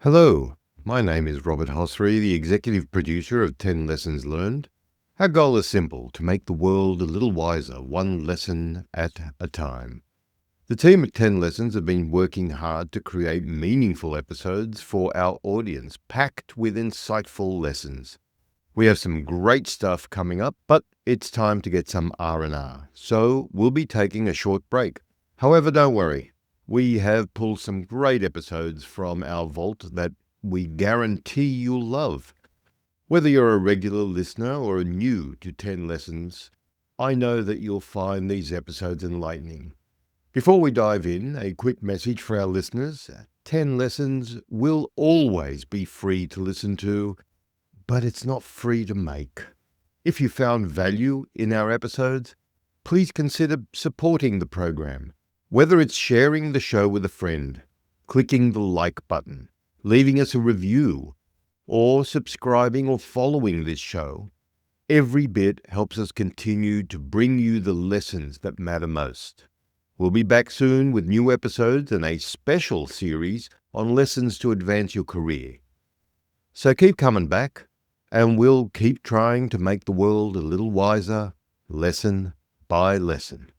Hello, my name is Robert Hosry, the executive producer of 10 Lessons Learned. Our goal is simple, to make the world a little wiser, one lesson at a time. The team at 10 Lessons have been working hard to create meaningful episodes for our audience, packed with insightful lessons. We have some great stuff coming up, but it's time to get some R&R, so we'll be taking a short break. However, don't worry. We have pulled some great episodes from our vault that we guarantee you'll love. Whether you're a regular listener or new to 10 Lessons, I know that you'll find these episodes enlightening. Before we dive in, a quick message for our listeners. 10 Lessons will always be free to listen to, but it's not free to make. If you found value in our episodes, please consider supporting the program. Whether it's sharing the show with a friend, clicking the like button, leaving us a review, or subscribing or following this show, every bit helps us continue to bring you the lessons that matter most. We'll be back soon with new episodes and a special series on lessons to advance your career. So keep coming back, and we'll keep trying to make the world a little wiser, lesson by lesson.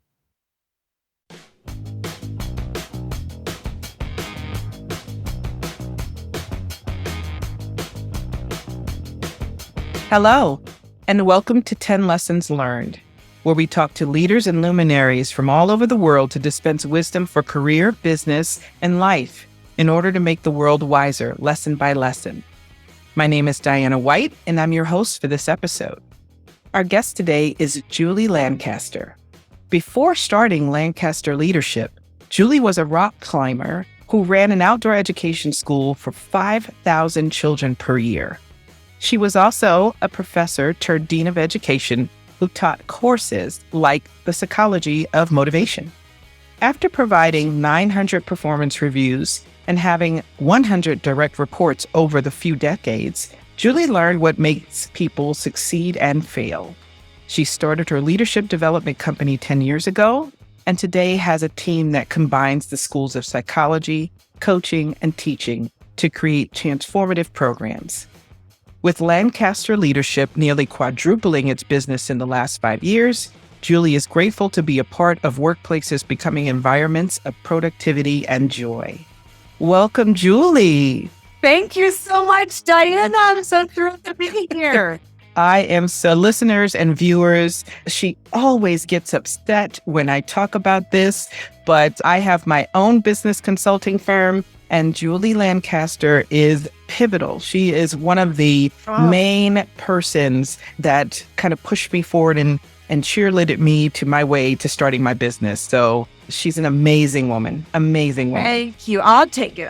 Hello, and welcome to 10 Lessons Learned, where we talk to leaders and luminaries from all over the world to dispense wisdom for career, business, and life in order to make the world wiser, lesson by lesson. My name is Diana White, and I'm your host for this episode. Our guest today is Julie Lancaster. Before starting Lancaster Leadership, Julie was a rock climber who ran an outdoor education school for 5,000 children per year. She was also a professor turned dean of education who taught courses like the psychology of motivation. After providing 900 performance reviews and having 100 direct reports over the few decades, Julie learned what makes people succeed and fail. She started her leadership development company 10 years ago, and today has a team that combines the schools of psychology, coaching, and teaching to create transformative programs. With Lancaster Leadership nearly quadrupling its business in the last 5 years, Julie is grateful to be a part of workplaces becoming environments of productivity and joy. Welcome, Julie. Thank you so much, Diana. I'm so thrilled to be here. I am so listeners and viewers. She always gets upset when I talk about this, but I have my own business consulting firm, and Julie Lancaster is pivotal. She is one of the main persons that kind of pushed me forward and cheerleaded me to my way to starting my business. So she's an amazing woman. Amazing woman. Thank you. I'll take it.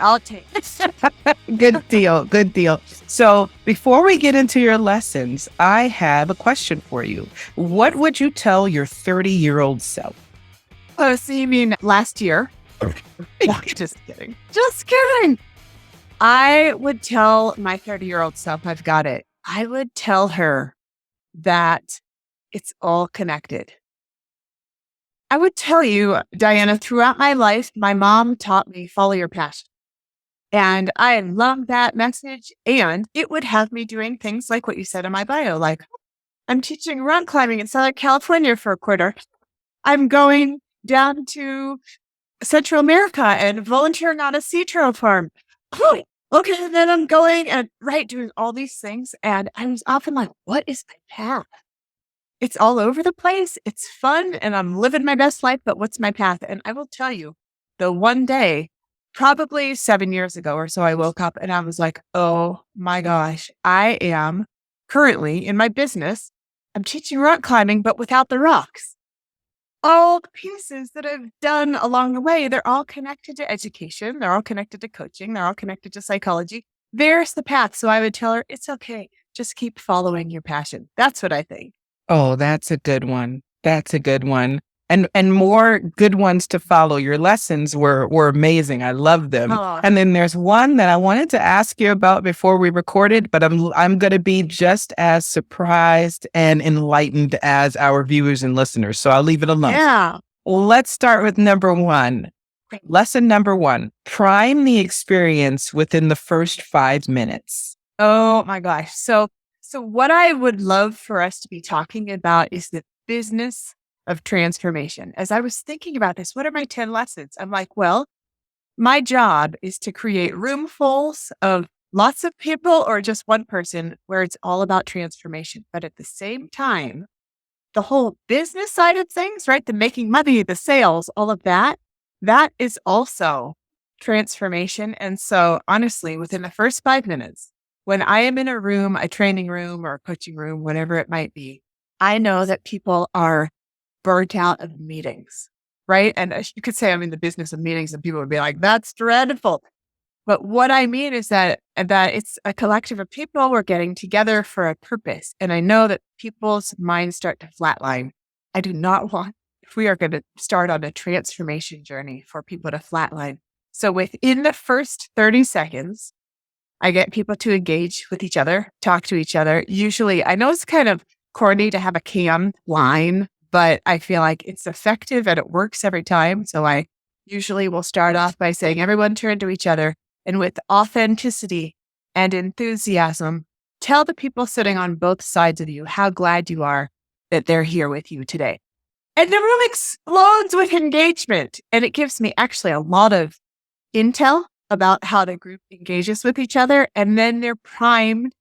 Good deal. Good deal. So before we get into your lessons, I have a question for you. What would you tell your 30-year-old self? Oh, so you mean last year? Just kidding. Just kidding. I would tell my 30-year-old self, I've got it. I would tell her that it's all connected. I would tell you, Diana, throughout my life, my mom taught me follow your passion. And I love that message. And it would have me doing things like what you said in my bio, like I'm teaching rock climbing in Southern California for a quarter. I'm going down to Central America and volunteering on a sea turtle farm. Oh, okay, and then I'm going and doing all these things. And I was often like, what is my path? It's all over the place. It's fun and I'm living my best life, but what's my path? And I will tell you, the one day, probably 7 years ago or so, I woke up and I was like, oh my gosh, I am currently in my business. I'm teaching rock climbing, but without the rocks. All the pieces that I've done along the way, they're all connected to education. They're all connected to coaching. They're all connected to psychology. There's the path. So I would tell her, it's okay. Just keep following your passion. That's what I think. Oh, that's a good one. That's a good one. And more good ones to follow. Your lessons were amazing. I love them. Oh. And then there's one that I wanted to ask you about before we recorded, but I'm going to be just as surprised and enlightened as our viewers and listeners. So I'll leave it alone. Yeah. Let's start with number one. Lesson number 1, prime the experience within the first 5 minutes. Oh my gosh. So what I would love for us to be talking about is the business of transformation. As I was thinking about this, what are my 10 lessons? I'm like, well, my job is to create roomfuls of lots of people or just one person where it's all about transformation. But at the same time, the whole business side of things, right? The making money, the sales, all of that, that is also transformation. And so honestly, within the first 5 minutes, when I am in a room, a training room or a coaching room, whatever it might be, I know that people are burnt out of meetings, right? And you could say I'm in the business of meetings and people would be like, that's dreadful. But what I mean is that it's a collective of people. We're getting together for a purpose. And I know that people's minds start to flatline. I do not want, if we are going to start on a transformation journey, for people to flatline. So within the first 30 seconds, I get people to engage with each other, talk to each other. Usually, I know it's kind of corny to have a canned line, but I feel like it's effective and it works every time. So I usually will start off by saying, everyone turn to each other and with authenticity and enthusiasm, tell the people sitting on both sides of you how glad you are that they're here with you today. And the room explodes with engagement. And it gives me actually a lot of intel about how the group engages with each other. And then they're primed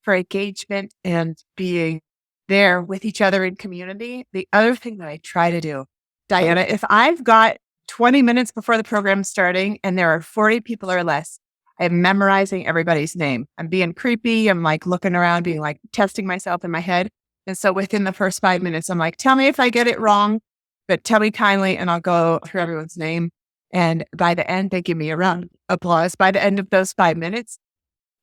for engagement and being there with each other in community. The other thing that I try to do, Diana, if I've got 20 minutes before the program's starting and there are 40 people or less, I'm memorizing everybody's name. I'm being creepy. I'm like looking around, being like testing myself in my head. And so within the first 5 minutes, I'm like, tell me if I get it wrong, but tell me kindly, and I'll go through everyone's name. And by the end, they give me a round of applause by the end of those 5 minutes.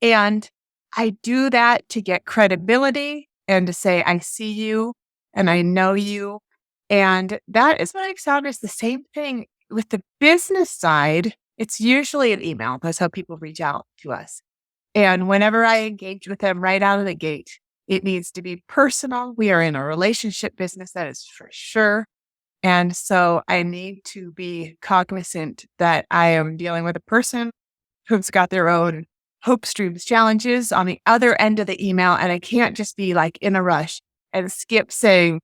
And I do that to get credibility and to say, I see you and I know you. And that is what I found is the same thing with the business side. It's usually an email. That's how people reach out to us. And whenever I engage with them right out of the gate, it needs to be personal. We are in a relationship business, that is for sure. And so I need to be cognizant that I am dealing with a person who's got their own hopes, dreams, challenges on the other end of the email. And I can't just be like in a rush and skip saying,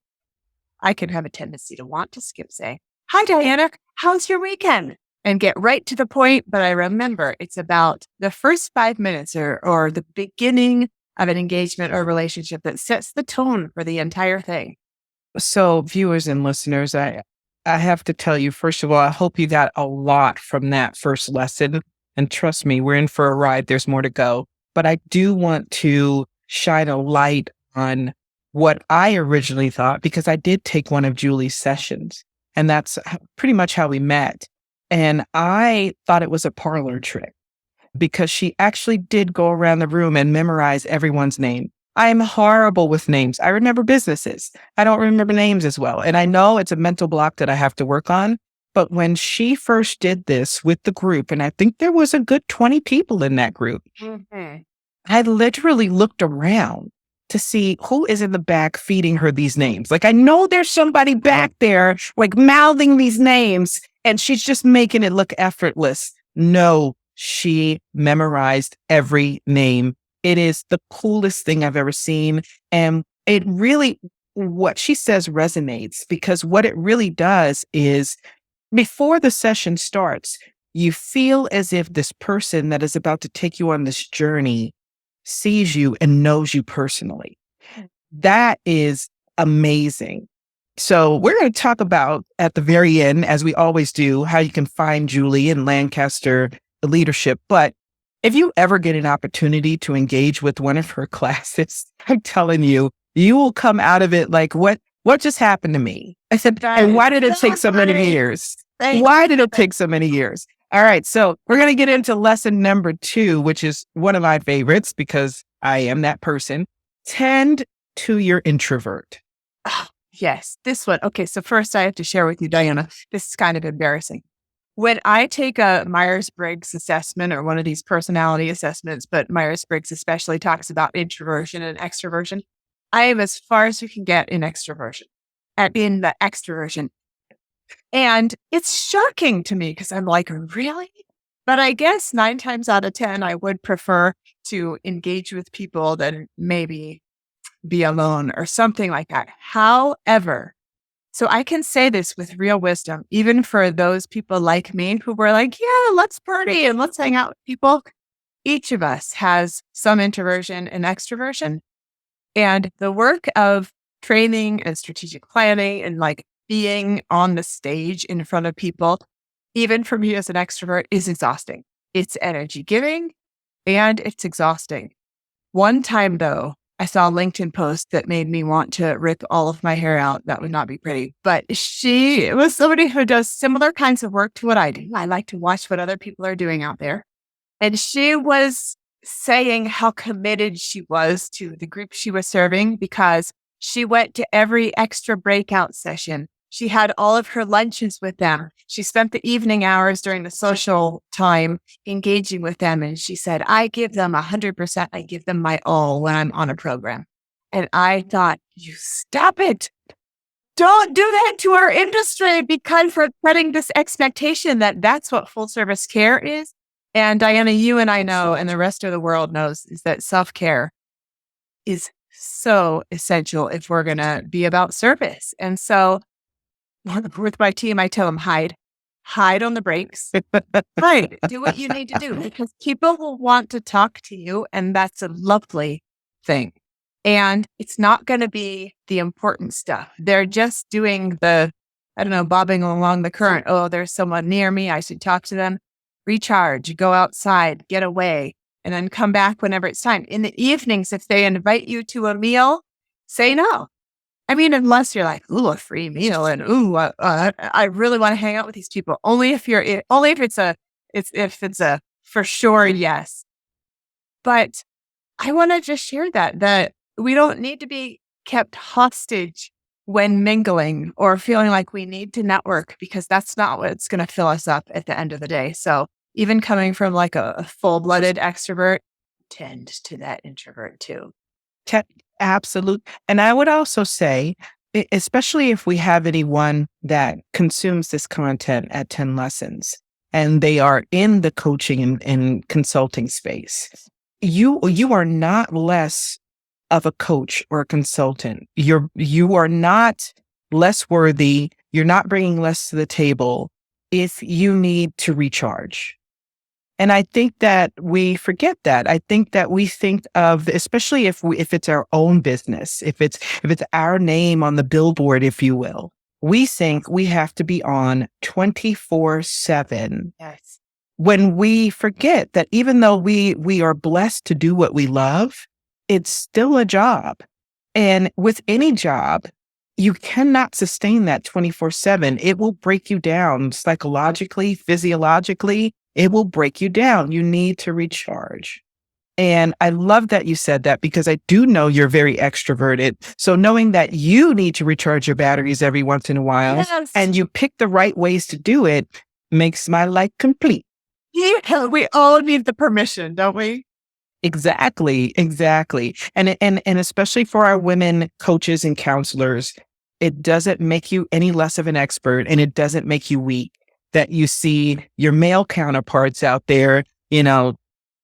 I can have a tendency to want to skip saying, hi, Diana, how's your weekend? And get right to the point. But I remember it's about the first 5 minutes or the beginning of an engagement or relationship that sets the tone for the entire thing. So viewers and listeners, I have to tell you, first of all, I hope you got a lot from that first lesson. And trust me, we're in for a ride. There's more to go. But I do want to shine a light on what I originally thought, because I did take one of Julie's sessions, and that's pretty much how we met. And I thought it was a parlor trick because she actually did go around the room and memorize everyone's name. I'm horrible with names. I remember businesses. I don't remember names as well. And I know it's a mental block that I have to work on. But when she first did this with the group, and I think there was a good 20 people in that group, I literally looked around to see who is in the back feeding her these names. Like, I know there's somebody back there, like mouthing these names, and she's just making it look effortless. No, she memorized every name. It is the coolest thing I've ever seen. And it really, what she says resonates, because what it really does is before the session starts, you feel as if this person that is about to take you on this journey sees you and knows you personally. That is amazing. So we're going to talk about at the very end, as we always do, how you can find Julie and Lancaster Leadership. But if you ever get an opportunity to engage with one of her classes, I'm telling you, you will come out of it like, what just happened to me? I said, and why did it take so many years? Why did it take so many years? All right. So we're going to get into lesson number 2, which is one of my favorites because I am that person. Tend to your introvert. Oh, yes, this one. Okay. So first I have to share with you, Diana, this is kind of embarrassing. When I take a Myers-Briggs assessment or one of these personality assessments, but Myers-Briggs especially talks about introversion and extroversion, I am as far as you can get in extroversion and in the extroversion. And it's shocking to me because I'm like, really? But I guess 9 times out of 10, I would prefer to engage with people than maybe be alone or something like that. However, so I can say this with real wisdom, even for those people like me who were like, yeah, let's party and let's hang out with people. Each of us has some introversion and extroversion. And the work of training and strategic planning and like being on the stage in front of people, even for me as an extrovert, is exhausting. It's energy giving and it's exhausting. One time though, I saw a LinkedIn post that made me want to rip all of my hair out. That would not be pretty, but she was somebody who does similar kinds of work to what I do. I like to watch what other people are doing out there. And she was saying how committed she was to the group she was serving because she went to every extra breakout session. She had all of her lunches with them. She spent the evening hours during the social time engaging with them. And she said, I give them 100%. I give them my all when I'm on a program. And I thought, you stop it. Don't do that to our industry because we're setting this expectation that that's what full service care is. And Diana, you and I know, and the rest of the world knows, is that self-care is so essential if we're going to be about service. And so with my team, I tell them, hide on the breaks, right? Do what you need to do because people will want to talk to you. And that's a lovely thing. And it's not going to be the important stuff. They're just doing the, I don't know, bobbing along the current. Oh, there's someone near me. I should talk to them. Recharge, go outside, get away, and then come back whenever it's time. In the evenings, if they invite you to a meal, say no. I mean, unless you're like, ooh, a free meal, and ooh, I really want to hang out with these people. Only if it's a for sure yes. But I want to just share that we don't need to be kept hostage when mingling or feeling like we need to network because that's not what's going to fill us up at the end of the day. So even coming from like a full-blooded extrovert, tend to that introvert too. Absolute. And I would also say, especially if we have anyone that consumes this content at 10 Lessons and they are in the coaching and consulting space, you are not less of a coach or a consultant. You are not less worthy. You're not bringing less to the table if you need to recharge. And I think that we forget that. I think that we think of, especially if it's our own business, if it's our name on the billboard, if you will, we think we have to be on 24/7. Yes. When we forget that even though we are blessed to do what we love, it's still a job. And with any job, you cannot sustain that 24/7. It will break you down psychologically, physiologically. It will break you down. You need to recharge. And I love that you said that because I do know you're very extroverted. So knowing that you need to recharge your batteries every once in a while Yes. and you pick the right ways to do it makes my life complete. Yeah, we all need the permission, don't we? Exactly. And especially for our women coaches and counselors, it doesn't make you any less of an expert and it doesn't make you weak that you see your male counterparts out there,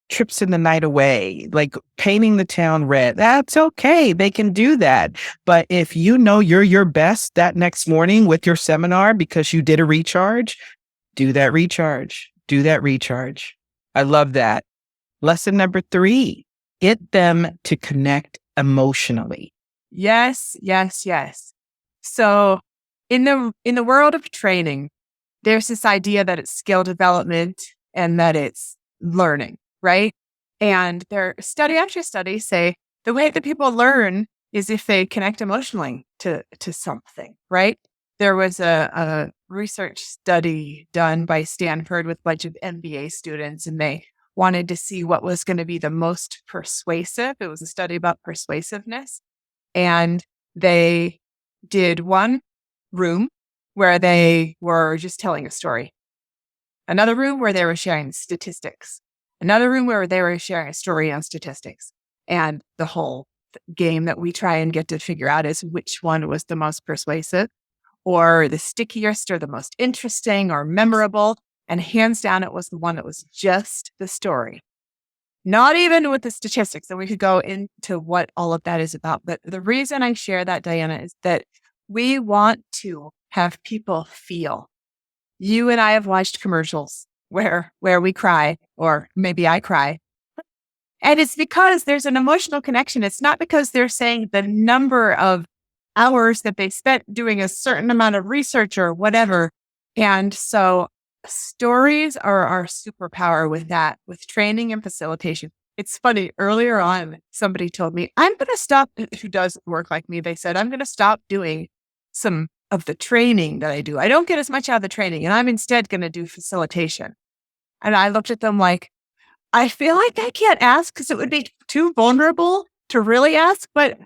trips in the night away, like painting the town red. That's okay. They can do that. But if you know you're your best that next morning with your seminar because you did a recharge, do that recharge. I love that. Lesson number 3, get them to connect emotionally. Yes. So in the world of training, there's this idea that it's skill development and that it's learning, right? And their study after study say the way that people learn is if they connect emotionally to something, right? There was a research study done by Stanford with a bunch of MBA students, and they wanted to see what was going to be the most persuasive. It was a study about persuasiveness. And they did one room where they were just telling a story, another room where they were sharing statistics, another room where they were sharing a story on statistics. And the whole game that we try and get to figure out is which one was the most persuasive. or the stickiest or the most interesting or memorable. And hands down, it was the one that was just the story. Not even with the statistics. And we could go into what all of that is about. But the reason I share that, Diana, is that we want to have people feel. You and I have watched commercials where we cry, or maybe I cry. And it's because there's an emotional connection. It's not because they're saying the number of hours that they spent doing a certain amount of research or whatever. And so stories are our superpower with that, with training and facilitation. It's funny. Earlier on, somebody told me, I'm going to stop, who does work like me, they said, I'm going to stop doing some of the training that I do. I don't get as much out of the training, and I'm instead going to do facilitation. And I looked at them like, I feel like I can't ask because it would be too vulnerable to really ask, but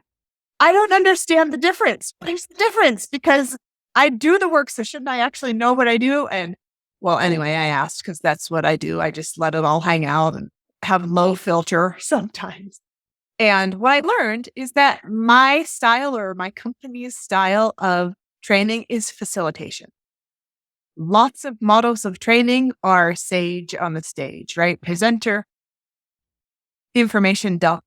I don't understand the difference. What's the difference? Because I do the work, so shouldn't I actually know what I do? And well, anyway, I asked because that's what I do. I just let it all hang out and have low filter sometimes. And what I learned is that my style, or my company's style of training, is facilitation. Lots of models of training are sage on the stage, right? Presenter, information dump,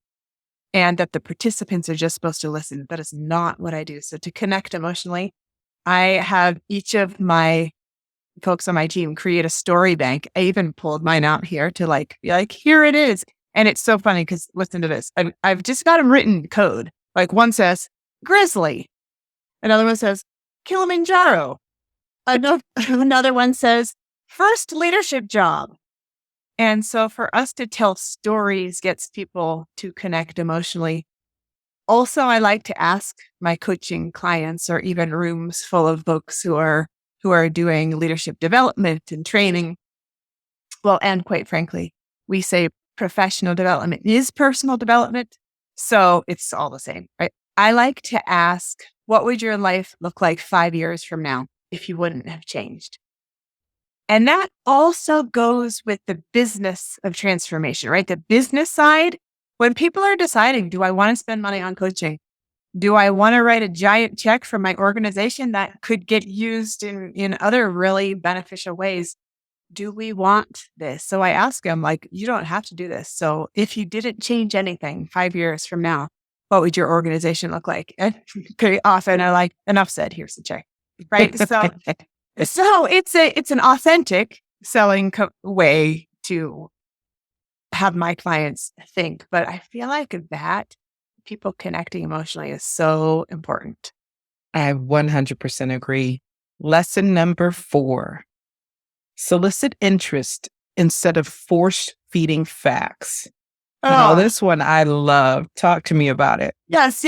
and that the participants are just supposed to listen. That is not what I do. So to connect emotionally, I have each of my folks on my team create a story bank. I even pulled mine out here to be like, here it is. And it's so funny because listen to this. I've just got them written code. Like one says grizzly. Another one says Kilimanjaro. Another one says first leadership job. And so for us to tell stories gets people to connect emotionally. Also, I like to ask my coaching clients, or even rooms full of folks who are doing leadership development and training. Well, and quite frankly, we say professional development is personal development. So it's all the same, right? I like to ask, what would your life look like 5 years from now if you wouldn't have changed? And that also goes with the business of transformation, right? The business side, when people are deciding, do I want to spend money on coaching? Do I want to write a giant check from my organization that could get used in other really beneficial ways? Do we want this? So I ask them, you don't have to do this. So if you didn't change anything 5 years from now, what would your organization look like? And pretty often I enough said, here's the check, right? So it's an authentic selling way to have my clients think. But I feel like that people connecting emotionally is so important. I 100% agree. Lesson number 4, solicit interest instead of force feeding facts. Oh, this one I love. Talk to me about it. Yes.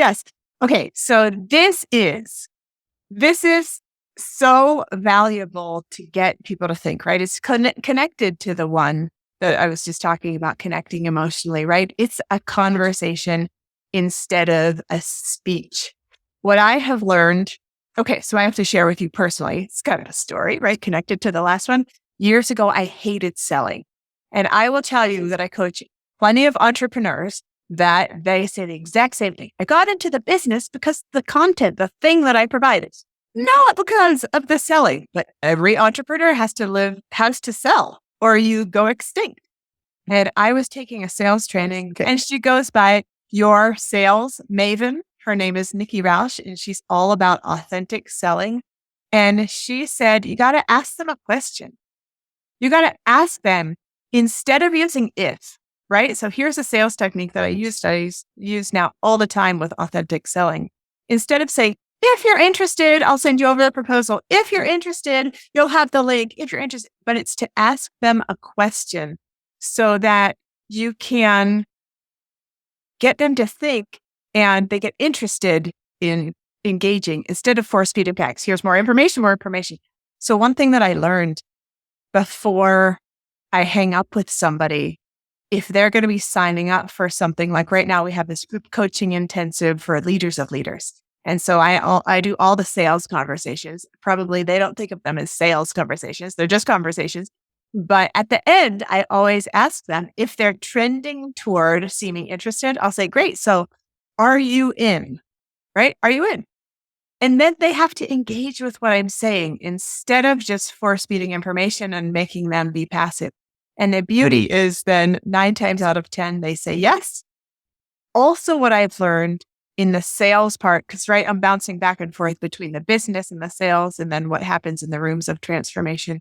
Okay. So this is so valuable to get people to think, right? It's connected to the one that I was just talking about, connecting emotionally, right? It's a conversation instead of a speech. What I have learned, okay, so I have to share with you personally. It's kind of a story, right? Connected to the last one. Years ago, I hated selling. And I will tell you that I coach plenty of entrepreneurs that they say the exact same thing. I got into the business because the content, the thing that I provided, not because of the selling. But every entrepreneur has to sell, or you go extinct. And I was taking a sales training, and she goes by your sales maven. Her name is Nikki Rausch, and she's all about authentic selling. And she said, you got to ask them a question. You got to ask them instead of using if, right? So here's a sales technique that I use now all the time with authentic selling. Instead of saying, if you're interested, I'll send you over the proposal. If you're interested, you'll have the link. If you're interested, but it's to ask them a question so that you can get them to think and they get interested in engaging instead of force feeding facts. Here's more information. So one thing that I learned before I hang up with somebody, if they're going to be signing up for something, like right now we have this group coaching intensive for leaders of leaders. And so I do all the sales conversations. Probably they don't think of them as sales conversations. They're just conversations. But at the end, I always ask them if they're trending toward seeming interested. I'll say, great. So are you in? Right? Are you in? And then they have to engage with what I'm saying instead of just force feeding information and making them be passive. And the beauty is then 9 times out of 10, they say yes. Also, what I've learned in the sales part, because I'm bouncing back and forth between the business and the sales and then what happens in the rooms of transformation,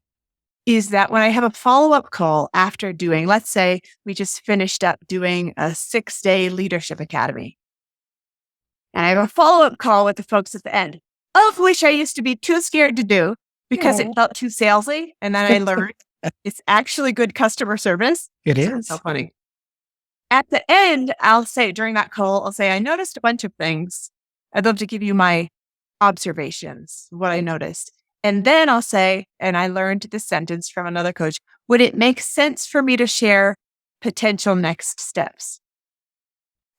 is that when I have a follow-up call after doing, let's say we just finished up doing a 6-day leadership academy. And I have a follow-up call with the folks at the end, of which I used to be too scared to do because it felt too salesy. And then I learned it's actually good customer service. It is. It's so funny. At the end, I'll say during that call, I'll say, I noticed a bunch of things. I'd love to give you my observations, what I noticed. And then I'll say, and I learned this sentence from another coach, would it make sense for me to share potential next steps?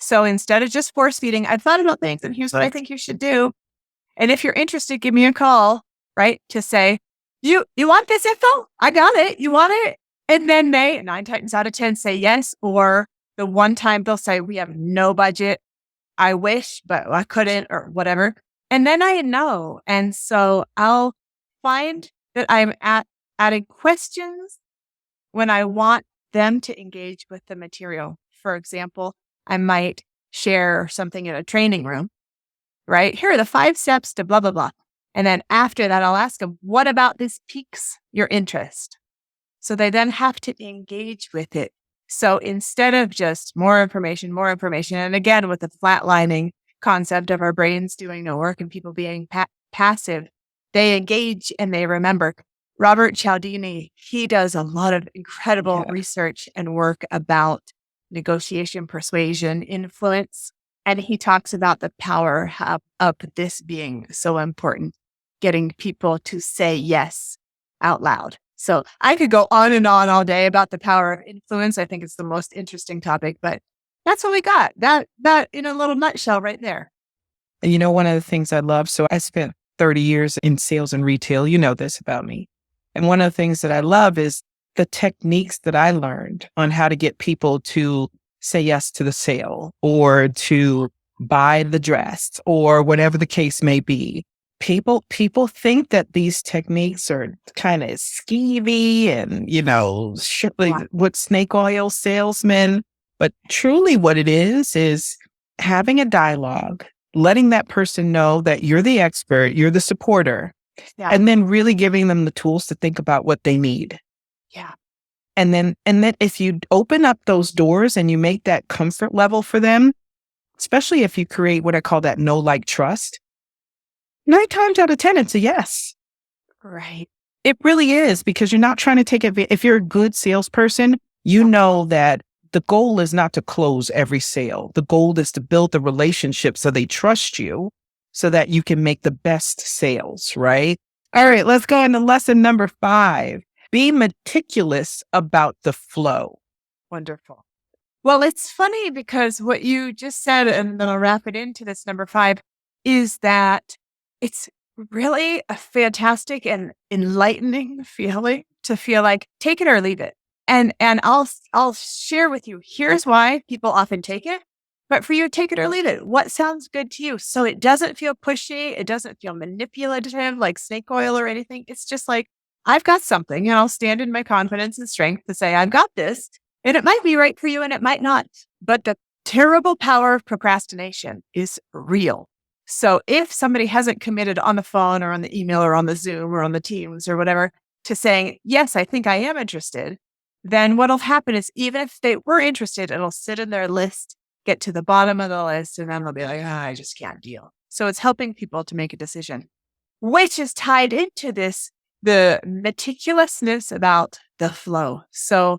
So instead of just force feeding, I've thought about things and here's what I think you should do. And if you're interested, give me a call, right? To say, you want this info? I got it. You want it? And then they 9 times out of 10 say yes. Or the one time they'll say, we have no budget. I wish, but I couldn't or whatever. And then I know. And so I'll find that I'm adding questions when I want them to engage with the material. For example, I might share something in a training room, right? Here are the 5 steps to blah, blah, blah. And then after that, I'll ask them, what about this piques your interest? So they then have to engage with it. So instead of just more information, and again, with the flatlining concept of our brains doing no work and people being passive, they engage and they remember. Robert Cialdini, he does a lot of incredible research and work about negotiation, persuasion, influence. And he talks about the power of this being so important, getting people to say yes out loud. So I could go on and on all day about the power of influence. I think it's the most interesting topic, but that's what we got. That in a little nutshell right there. You know, one of the things I love, so I spent 30 years in sales and retail. You know this about me. And one of the things that I love is the techniques that I learned on how to get people to say yes to the sale or to buy the dress or whatever the case may be. People think that these techniques are kind of skeevy and, what snake oil salesmen. But truly what it is having a dialogue, letting that person know that you're the expert, you're the supporter, and then really giving them the tools to think about what they need. Yeah. And then if you open up those doors and you make that comfort level for them, especially if you create what I call that know, like, trust, 9 times out of 10, it's a yes. Right. It really is, because you're not trying to take it. If you're a good salesperson, you know that the goal is not to close every sale. The goal is to build the relationship so they trust you so that you can make the best sales, right? All right, let's go into lesson number 5. Be meticulous about the flow. Wonderful. Well, it's funny because what you just said, and then I'll wrap it into this number 5, is that it's really a fantastic and enlightening feeling to feel like take it or leave it. And I'll share with you, here's why people often take it, but for you, take it or leave it. What sounds good to you? So it doesn't feel pushy. It doesn't feel manipulative like snake oil or anything. It's just like, I've got something and I'll stand in my confidence and strength to say, I've got this, and it might be right for you and it might not. But the terrible power of procrastination is real. So if somebody hasn't committed on the phone or on the email or on the Zoom or on the Teams or whatever to saying, yes, I think I am interested, then what'll happen is even if they were interested, it'll sit in their list, get to the bottom of the list, and then they'll be like, I just can't deal. So it's helping people to make a decision, which is tied into this, the meticulousness about the flow. So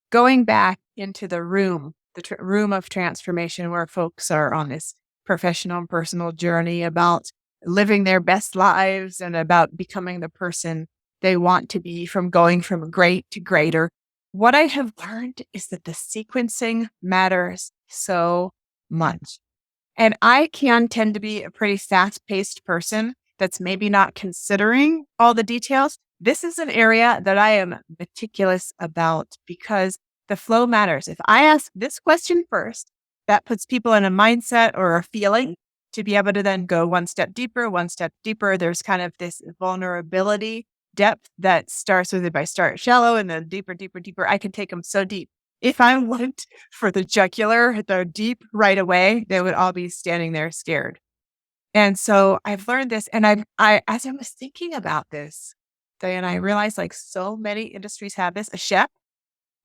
going back into the room, the room of transformation where folks are on this professional and personal journey about living their best lives and about becoming the person they want to be, from going from great to greater. What I have learned is that the sequencing matters so much. And I can tend to be a pretty fast-paced person that's maybe not considering all the details. This is an area that I am meticulous about because the flow matters. If I ask this question first, that puts people in a mindset or a feeling to be able to then go one step deeper. There's kind of this vulnerability depth that starts with if I start shallow and then deeper. I can take them so deep. If I went for the jugular, the deep right away, they would all be standing there scared. And so I've learned this, and I as I was thinking about this, Diana, I realized like so many industries have this. A chef,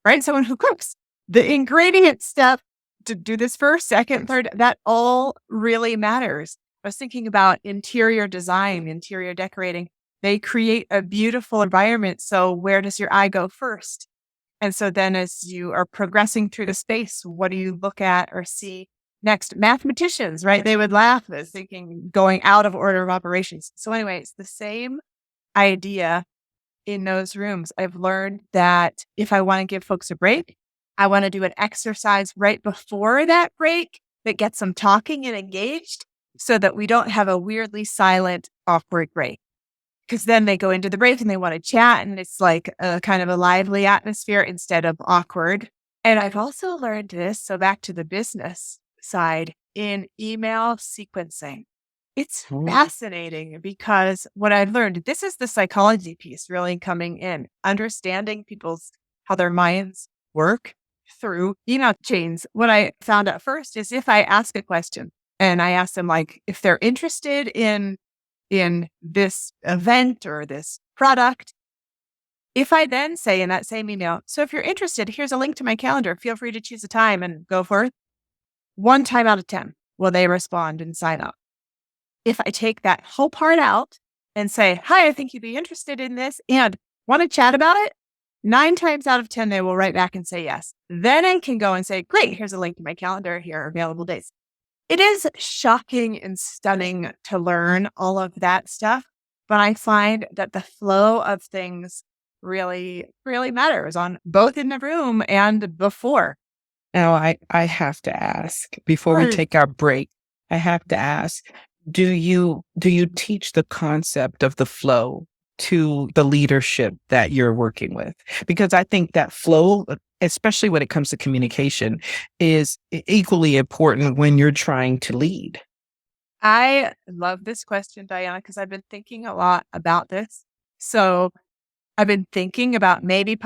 right? Someone who cooks. The ingredient step to do this first, second, third, that all really matters. I was thinking about interior design, interior decorating. They create a beautiful environment. So where does your eye go first? And so then as you are progressing through the space, what do you look at or see next? Mathematicians, right? They would laugh at thinking going out of order of operations. So anyway, it's the same idea in those rooms. I've learned that if I want to give folks a break, I want to do an exercise right before that break that gets them talking and engaged so that we don't have a weirdly silent, awkward break. Because then they go into the break and they want to chat and it's like a kind of a lively atmosphere instead of awkward. And I've also learned this, so back to the business side, in email sequencing. It's fascinating because what I've learned, this is the psychology piece really coming in, understanding how their minds work through email chains. What I found out first is if I ask a question and I ask them like if they're interested in this event or this product, if I then say in that same email, so if you're interested, here's a link to my calendar. Feel free to choose a time and go forth. 1 time out of 10 will they respond and sign up. If I take that whole part out and say, hi, I think you'd be interested in this and want to chat about it, 9 times out of 10, they will write back and say yes. Then I can go and say, great, here's a link to my calendar. Here are available days. It is shocking and stunning to learn all of that stuff, but I find that the flow of things really, really matters on both in the room and before. Now, I have to ask before we take our break, I have to ask, do you teach the concept of the flow to the leadership that you're working with? Because I think that flow, especially when it comes to communication, is equally important when you're trying to lead. I love this question, Diana, because I've been thinking a lot about this. So I've been thinking about maybe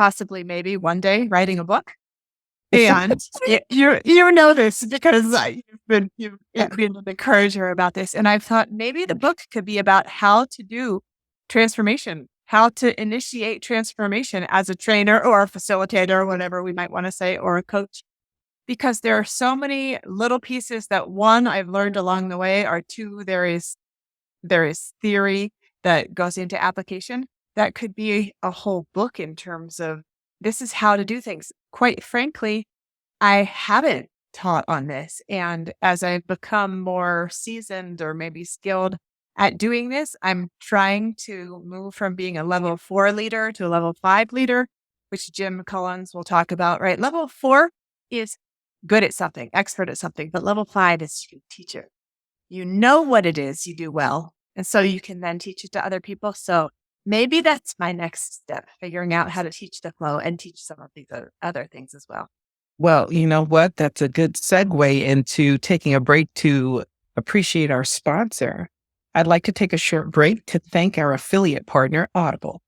one day writing a book. And you know this because you've been an encourager about this. And I've thought maybe the book could be about how to do transformation, how to initiate transformation as a trainer or a facilitator, or whatever we might want to say, or a coach. Because there are so many little pieces that 1, I've learned along the way, or 2, there is theory that goes into application. That could be a whole book in terms of this is how to do things. Quite frankly, I haven't taught on this. And as I've become more seasoned or maybe skilled at doing this, I'm trying to move from being a level 4 leader to a level 5 leader, which Jim Collins will talk about, right? Level 4 is good at something, expert at something, but level 5 is you can teach it. You know what it is you do well. And so you can then teach it to other people. So maybe that's my next step, figuring out how to teach the flow and teach some of these other things as well. Well, you know what? That's a good segue into taking a break to appreciate our sponsor. I'd like to take a short break to thank our affiliate partner, Audible.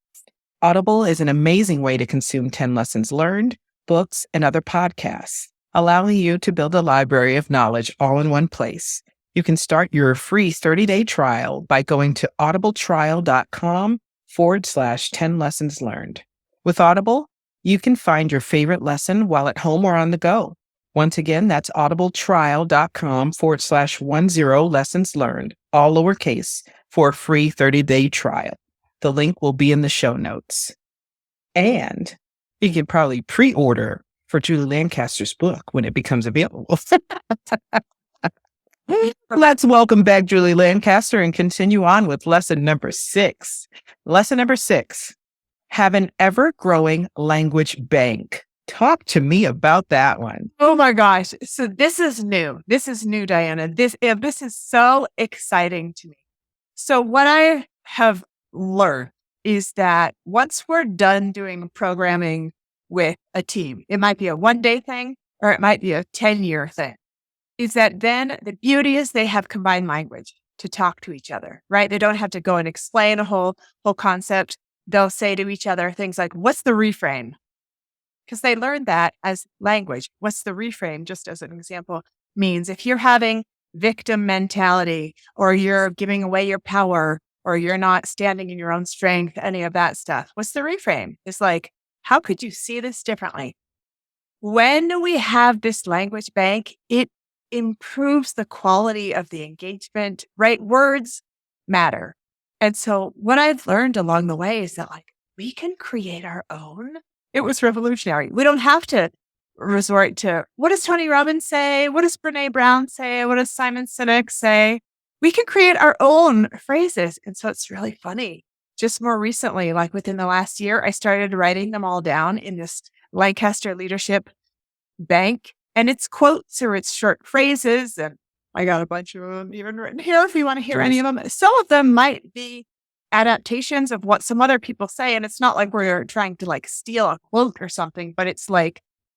Audible is an amazing way to consume 10 lessons learned, books, and other podcasts, allowing you to build a library of knowledge all in one place. You can start your free 30-day trial by going to audibletrial.com/10 lessons learned. With Audible, you can find your favorite lesson while at home or on the go. Once again, that's audibletrial.com/10 lessons learned, all lowercase, for a free 30-day trial. The link will be in the show notes. And you can probably pre-order for Julie Lancaster's book when it becomes available. Let's welcome back Julie Lancaster and continue on with lesson number 6. Lesson number 6, have an ever-growing language bank. Talk to me about that one. Oh my gosh. So this is new. This is new, Diana. This is so exciting to me. So what I have learned is that once we're done doing programming with a team, it might be a 1-day thing or it might be a 10-year thing. is that then the beauty is they have combined language to talk to each other, right? They don't have to go and explain a whole concept. They'll say to each other things like, what's the reframe? Because they learned that as language. What's the reframe? Just as an example, means if you're having victim mentality, or you're giving away your power, or you're not standing in your own strength, any of that stuff, what's the reframe? It's like, how could you see this differently? When we have this language bank, it improves the quality of the engagement, right? Words matter. And so what I've learned along the way is that we can create our own. It was revolutionary. We don't have to resort to, what does Tony Robbins say? What does Brene Brown say? What does Simon Sinek say? We can create our own phrases. And so it's really funny. Just more recently, within the last year, I started writing them all down in this Lancaster Leadership bank. And it's quotes or it's short phrases. And I got a bunch of them even written here if you want to hear any of them. Some of them might be adaptations of what some other people say. And it's not like we're trying to steal a quote or something, but it's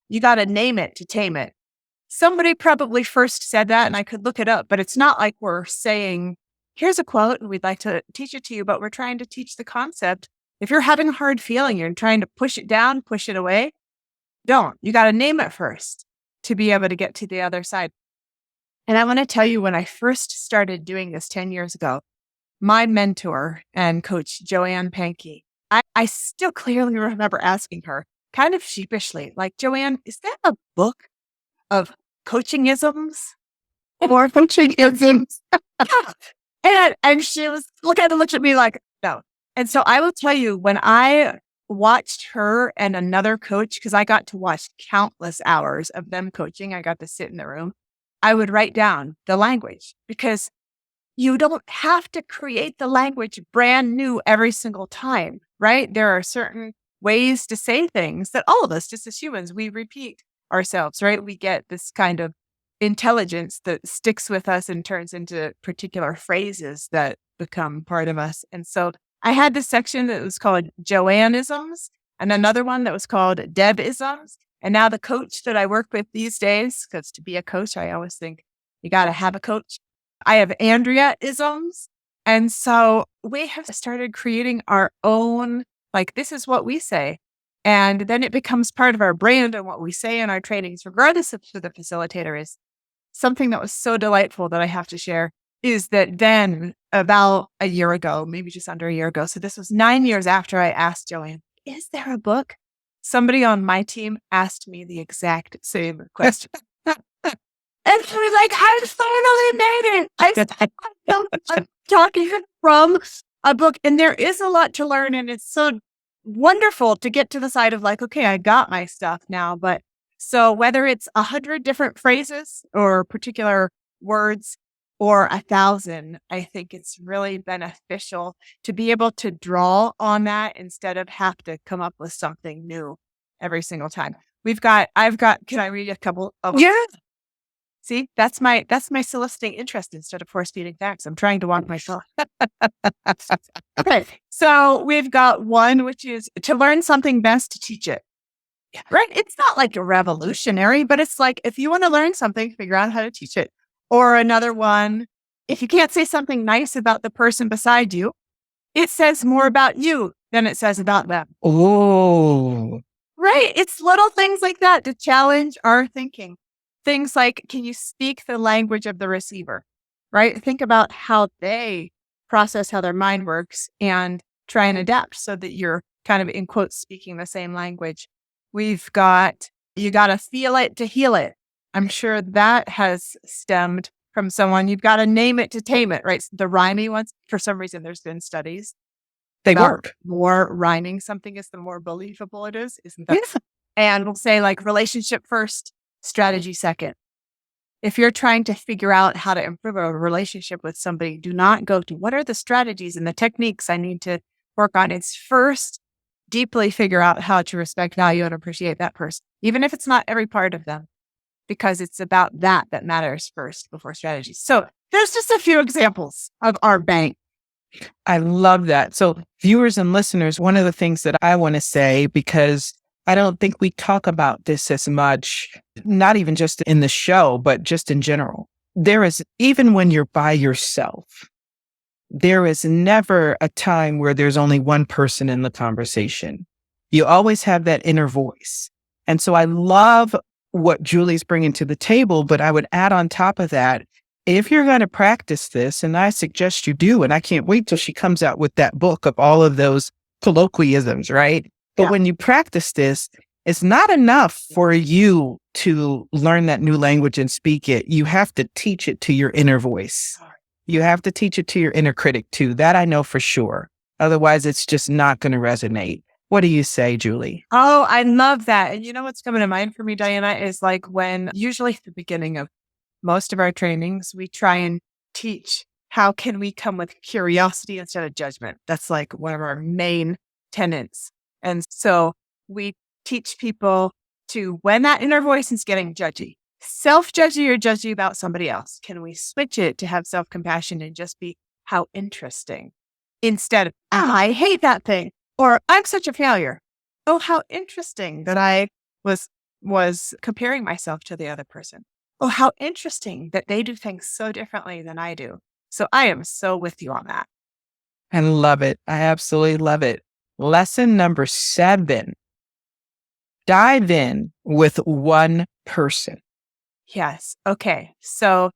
you got to name it to tame it. Somebody probably first said that and I could look it up, but it's not like we're saying, here's a quote and we'd like to teach it to you, but we're trying to teach the concept. If you're having a hard feeling, you're trying to push it down, push it away, don't. You got to name it first to be able to get to the other side. And I want to tell you, when I first started doing this 10 years ago, my mentor and coach, Joanne Pankey, I still clearly remember asking her kind of sheepishly, Joanne, is that a book of coachingisms or coachingisms? and she was kind of looked at me like, no. And so I will tell you, when I watched her and another coach, because I got to watch countless hours of them coaching, I got to sit in the room, I would write down the language, because you don't have to create the language brand new every single time, right? There are certain ways to say things that all of us, just as humans, we repeat ourselves, right? We get this kind of intelligence that sticks with us and turns into particular phrases that become part of us. And so I had this section that was called Joannisms and another one that was called Debisms. And now the coach that I work with these days, because to be a coach, I always think you got to have a coach. I have Andrea-isms. And so we have started creating our own, this is what we say. And then it becomes part of our brand and what we say in our trainings, regardless of who the facilitator is. Something that was so delightful that I have to share is that then about a year ago, maybe just under a year ago, so this was 9 years after I asked Joanne, is there a book? Somebody on my team asked me the exact same question. And she was like, I finally made it. I'm talking from a book. And there is a lot to learn. And it's so wonderful to get to the side of okay, I got my stuff now. But so whether it's 100 different phrases or particular words or 1,000, I think it's really beneficial to be able to draw on that instead of have to come up with something new every single time. Can I read a couple of? Yeah. See, that's my soliciting interest instead of force feeding facts. I'm trying to walk myself. Okay. So we've got one, which is to learn something best to teach it. Right? It's not a revolutionary, but it's if you want to learn something, figure out how to teach it. Or another one, if you can't say something nice about the person beside you, it says more about you than it says about them. Oh, right. It's little things like that to challenge our thinking. Things like, can you speak the language of the receiver, right? Think about how they process how their mind works and try and adapt so that you're kind of, in quotes, speaking the same language. We've got, you got to feel it to heal it. I'm sure that has stemmed from someone. You've got to name it to tame it, right? The rhyming ones, for some reason, there's been studies. They work. More rhyming something is, the more believable it is, isn't that? Yes. And we'll say relationship first, strategy second. If you're trying to figure out how to improve a relationship with somebody, do not go to what are the strategies and the techniques I need to work on. It's first deeply figure out how to respect, value, and appreciate that person, even if it's not every part of them, because it's about that matters first before strategies. So there's just a few examples of our bank. I love that. So viewers and listeners, one of the things that I want to say, because I don't think we talk about this as much, not even just in the show, but just in general. There is, even when you're by yourself, there is never a time where there's only one person in the conversation. You always have that inner voice. And so I love what Julie's bringing to the table, but I would add on top of that, if you're going to practice this, and I suggest you do, and I can't wait till she comes out with that book of all of those colloquialisms, right? But when you practice this, it's not enough for you to learn that new language and speak it. You have to teach it to your inner voice. You have to teach it to your inner critic too. That I know for sure. Otherwise, it's just not going to resonate. What do you say, Julie? Oh, I love that. And you know what's coming to mind for me, Diana, is like when usually at the beginning of most of our trainings, we try and teach how can we come with curiosity instead of judgment. That's like one of our main tenets. And so we teach people to, when that inner voice is getting judgy, self-judgy or judgy about somebody else, can we switch it to have self-compassion and just be, how interesting, instead of, I hate that thing, or I'm such a failure. Oh, how interesting that I was comparing myself to the other person. Oh, how interesting that they do things so differently than I do. So I am so with you on that. I love it. I absolutely love it. Lesson number 7, dive in with one person. Yes. Okay. So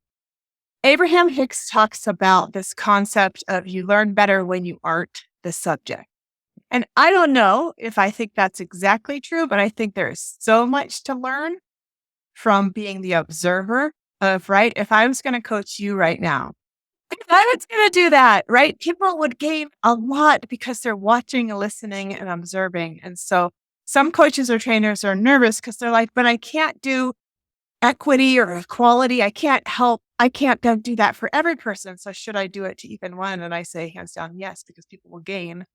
Abraham Hicks talks about this concept of you learn better when you aren't the subject. And I don't know if I think that's exactly true, but I think there's so much to learn from being the observer of, right? If I was going to coach you right now, if I was going to do that, right? People would gain a lot because they're watching and listening and observing. And so some coaches or trainers are nervous because they're like, but I can't do equity or equality. I can't do that for every person. So should I do it to even one? And I say hands down, yes, because people will gain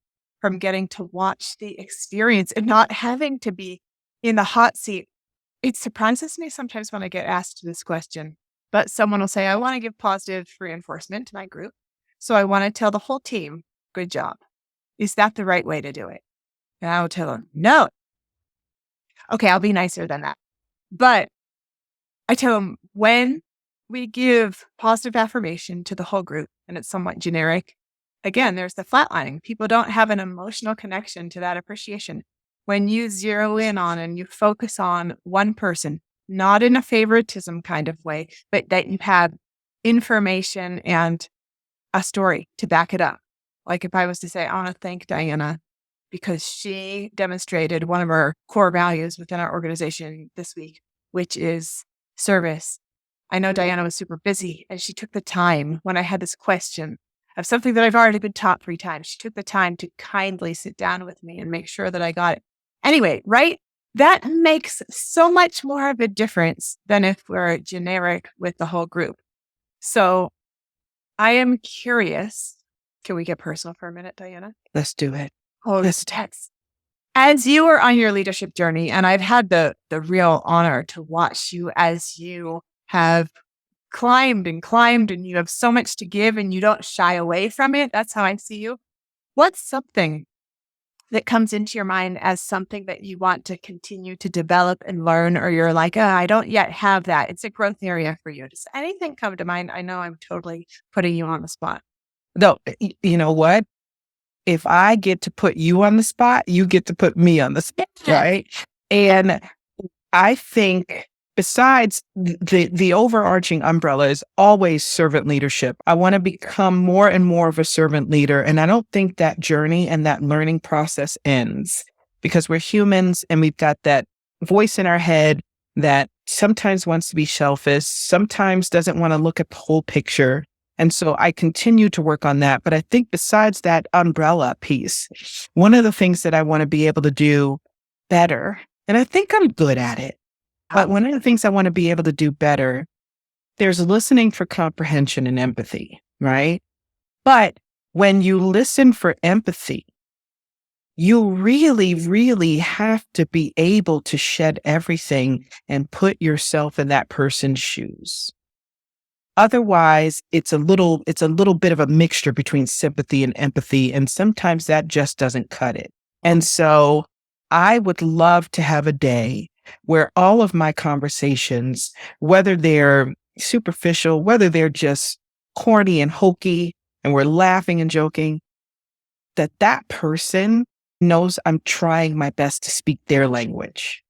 from getting to watch the experience and not having to be in the hot seat. It surprises me sometimes when I get asked this question, but someone will say, I want to give positive reinforcement to my group. So I want to tell the whole team, good job. Is that the right way to do it? And I will tell them, no. Okay, I'll be nicer than that. But I tell them, when we give positive affirmation to the whole group and it's somewhat generic, again, there's the flatlining. People don't have an emotional connection to that appreciation. When you zero in on and you focus on one person, not in a favoritism kind of way, but that you have information and a story to back it up. Like if I was to say, I want to thank Diana because she demonstrated one of our core values within our organization this week, which is service. I know Diana was super busy and she took the time when I had this question of something that I've already been taught 3 times. She took the time to kindly sit down with me and make sure that I got it. Anyway, right? That makes so much more of a difference than if we're generic with the whole group. So I am curious. Can we get personal for a minute, Diana? Let's do it. Oh, this text. As you are on your leadership journey, and I've had the real honor to watch you as you have climbed and you have so much to give and you don't shy away from it. That's how I see you. What's something that comes into your mind as something that you want to continue to develop and learn, or you're like, I don't yet have that. It's a growth area for you. Does anything come to mind? I know I'm totally putting you on the spot. No, you know what? If I get to put you on the spot, you get to put me on the spot, right? And I think besides the overarching umbrella is always servant leadership. I want to become more and more of a servant leader. And I don't think that journey and that learning process ends, because we're humans and we've got that voice in our head that sometimes wants to be selfish, sometimes doesn't want to look at the whole picture. And so I continue to work on that. But I think besides that umbrella piece, one of the things that I want to be able to do better, and I think I'm good at it, but one of the things I want to be able to do better, there's listening for comprehension and empathy, right? But when you listen for empathy, you really, really have to be able to shed everything and put yourself in that person's shoes. Otherwise, it's a little bit of a mixture between sympathy and empathy. And sometimes that just doesn't cut it. And so I would love to have a day where all of my conversations, whether they're superficial, whether they're just corny and hokey, and we're laughing and joking, that person knows I'm trying my best to speak their language.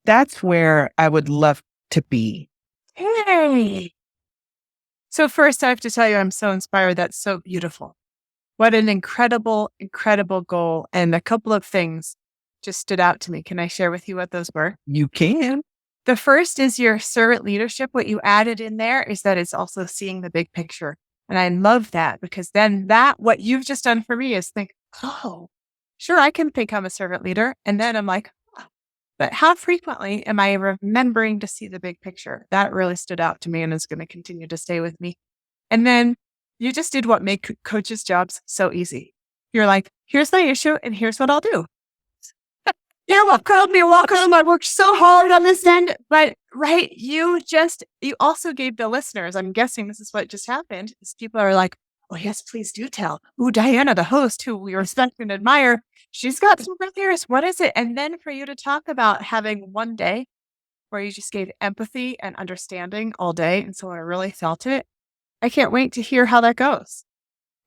That's where I would love to be. Hey. So first, I have to tell you, I'm so inspired. That's so beautiful. What an incredible, incredible goal. And a couple of things just stood out to me. Can I share with you what those were? You can. The first is your servant leadership. What you added in there is that it's also seeing the big picture. And I love that because then what you've just done for me is think, oh, sure, I can think I'm a servant leader. And then I'm like, but how frequently am I remembering to see the big picture? That really stood out to me and is going to continue to stay with me. And then you just did what make coaches' jobs so easy. You're like, here's my issue and here's what I'll do. You're welcome. You're welcome. I worked so hard on this end. But right, you also gave the listeners, I'm guessing this is what just happened, is people are like, oh yes, please do tell. Ooh, Diana, the host who we respect and admire, she's got some great theories. What is it? And then for you to talk about having one day where you just gave empathy and understanding all day. And so I really felt it. I can't wait to hear how that goes.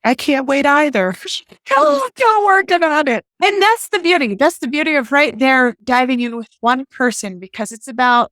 I can't wait either. Still working on it. And that's the beauty. That's the beauty of right there diving in with one person because it's about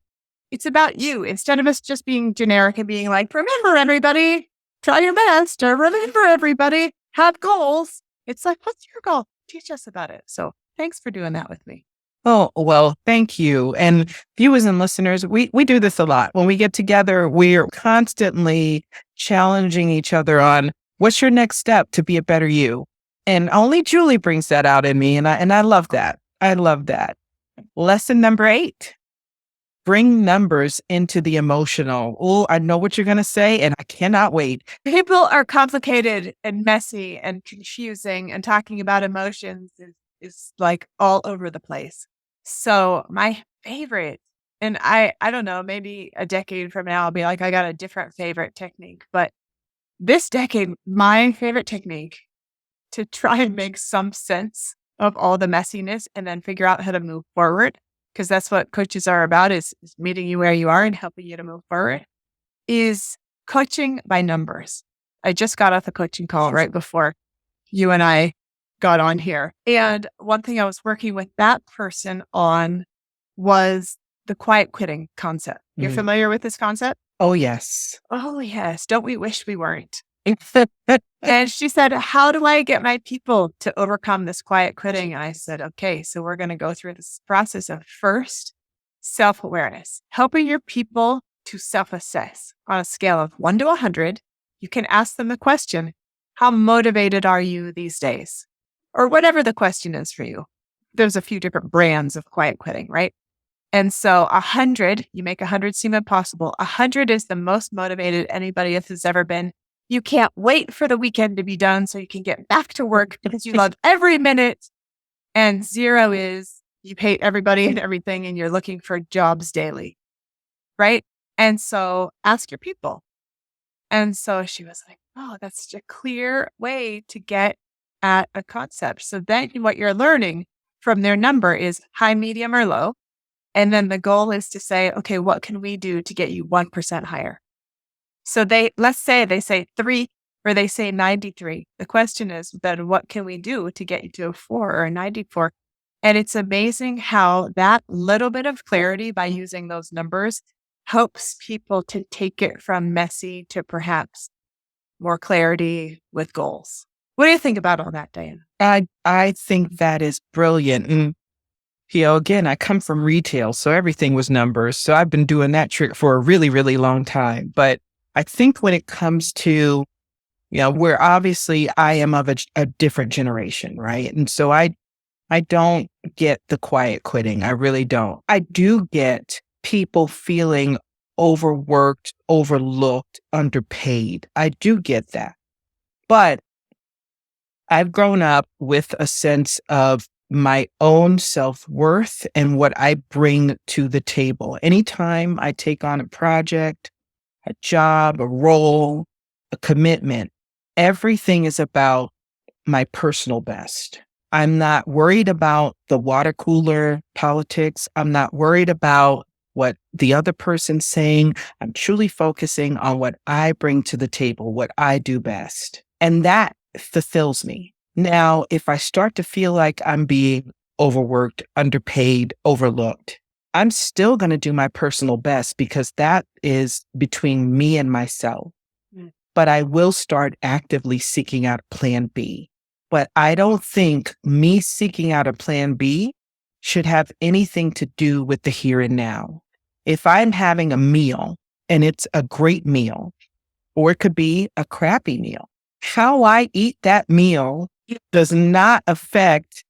you. Instead of us just being generic and being like, remember everybody, try your best, or remember everybody, have goals. It's like, what's your goal? Teach us about it. So thanks for doing that with me. Oh, well, thank you. And viewers and listeners, we do this a lot. When we get together, we're constantly challenging each other on what's your next step to be a better you. And only Julie brings that out in me. And I love that. I love that. Lesson number 8, bring numbers into the emotional. Oh, I know what you're going to say, and I cannot wait. People are complicated and messy and confusing, and talking about emotions is like all over the place. So my favorite, and I don't know, maybe a decade from now, I'll be like, I got a different favorite technique. But this decade, my favorite technique to try and make some sense of all the messiness and then figure out how to move forward, because that's what coaches are about, is meeting you where you are and helping you to move forward, is coaching by numbers. I just got off a coaching call right before you and I got on here. And one thing I was working with that person on was the quiet quitting concept. You're familiar with this concept? Oh, yes. Oh, yes. Don't we wish we weren't? And she said, how do I get my people to overcome this quiet quitting? And I said, okay, so we're going to go through this process of first self-awareness, helping your people to self-assess on a scale of 1 to 100. You can ask them the question, how motivated are you these days? Or whatever the question is for you. There's a few different brands of quiet quitting, right? And so 100, you make 100 seem impossible. 100 is the most motivated anybody has ever been. You can't wait for the weekend to be done so you can get back to work because you love every minute. And 0 is you hate everybody and everything and you're looking for jobs daily, right? And so ask your people. And so she was like, oh, that's such a clear way to get at a concept. So then what you're learning from their number is high, medium, or low. And then the goal is to say, okay, what can we do to get you 1% higher? So let's say they say 3 or they say 93. The question is then what can we do to get you to a 4 or a 94? And it's amazing how that little bit of clarity by using those numbers helps people to take it from messy to perhaps more clarity with goals. What do you think about all that, Diane? I think that is brilliant. And, again, I come from retail, so everything was numbers. So I've been doing that trick for a really, really long time. But I think when it comes to, where obviously I am of a different generation, right? And so I don't get the quiet quitting. I really don't. I do get people feeling overworked, overlooked, underpaid. I do get that. But I've grown up with a sense of my own self-worth and what I bring to the table. Anytime I take on a project, a job, a role, a commitment, everything is about my personal best. I'm not worried about the water cooler politics. I'm not worried about what the other person's saying. I'm truly focusing on what I bring to the table, what I do best. And that fulfills me. Now, if I start to feel like I'm being overworked, underpaid, overlooked, I'm still going to do my personal best because that is between me and myself. But I will start actively seeking out a plan B. But I don't think me seeking out a plan B should have anything to do with the here and now. If I'm having a meal and it's a great meal, or it could be a crappy meal, how I eat that meal does not affect,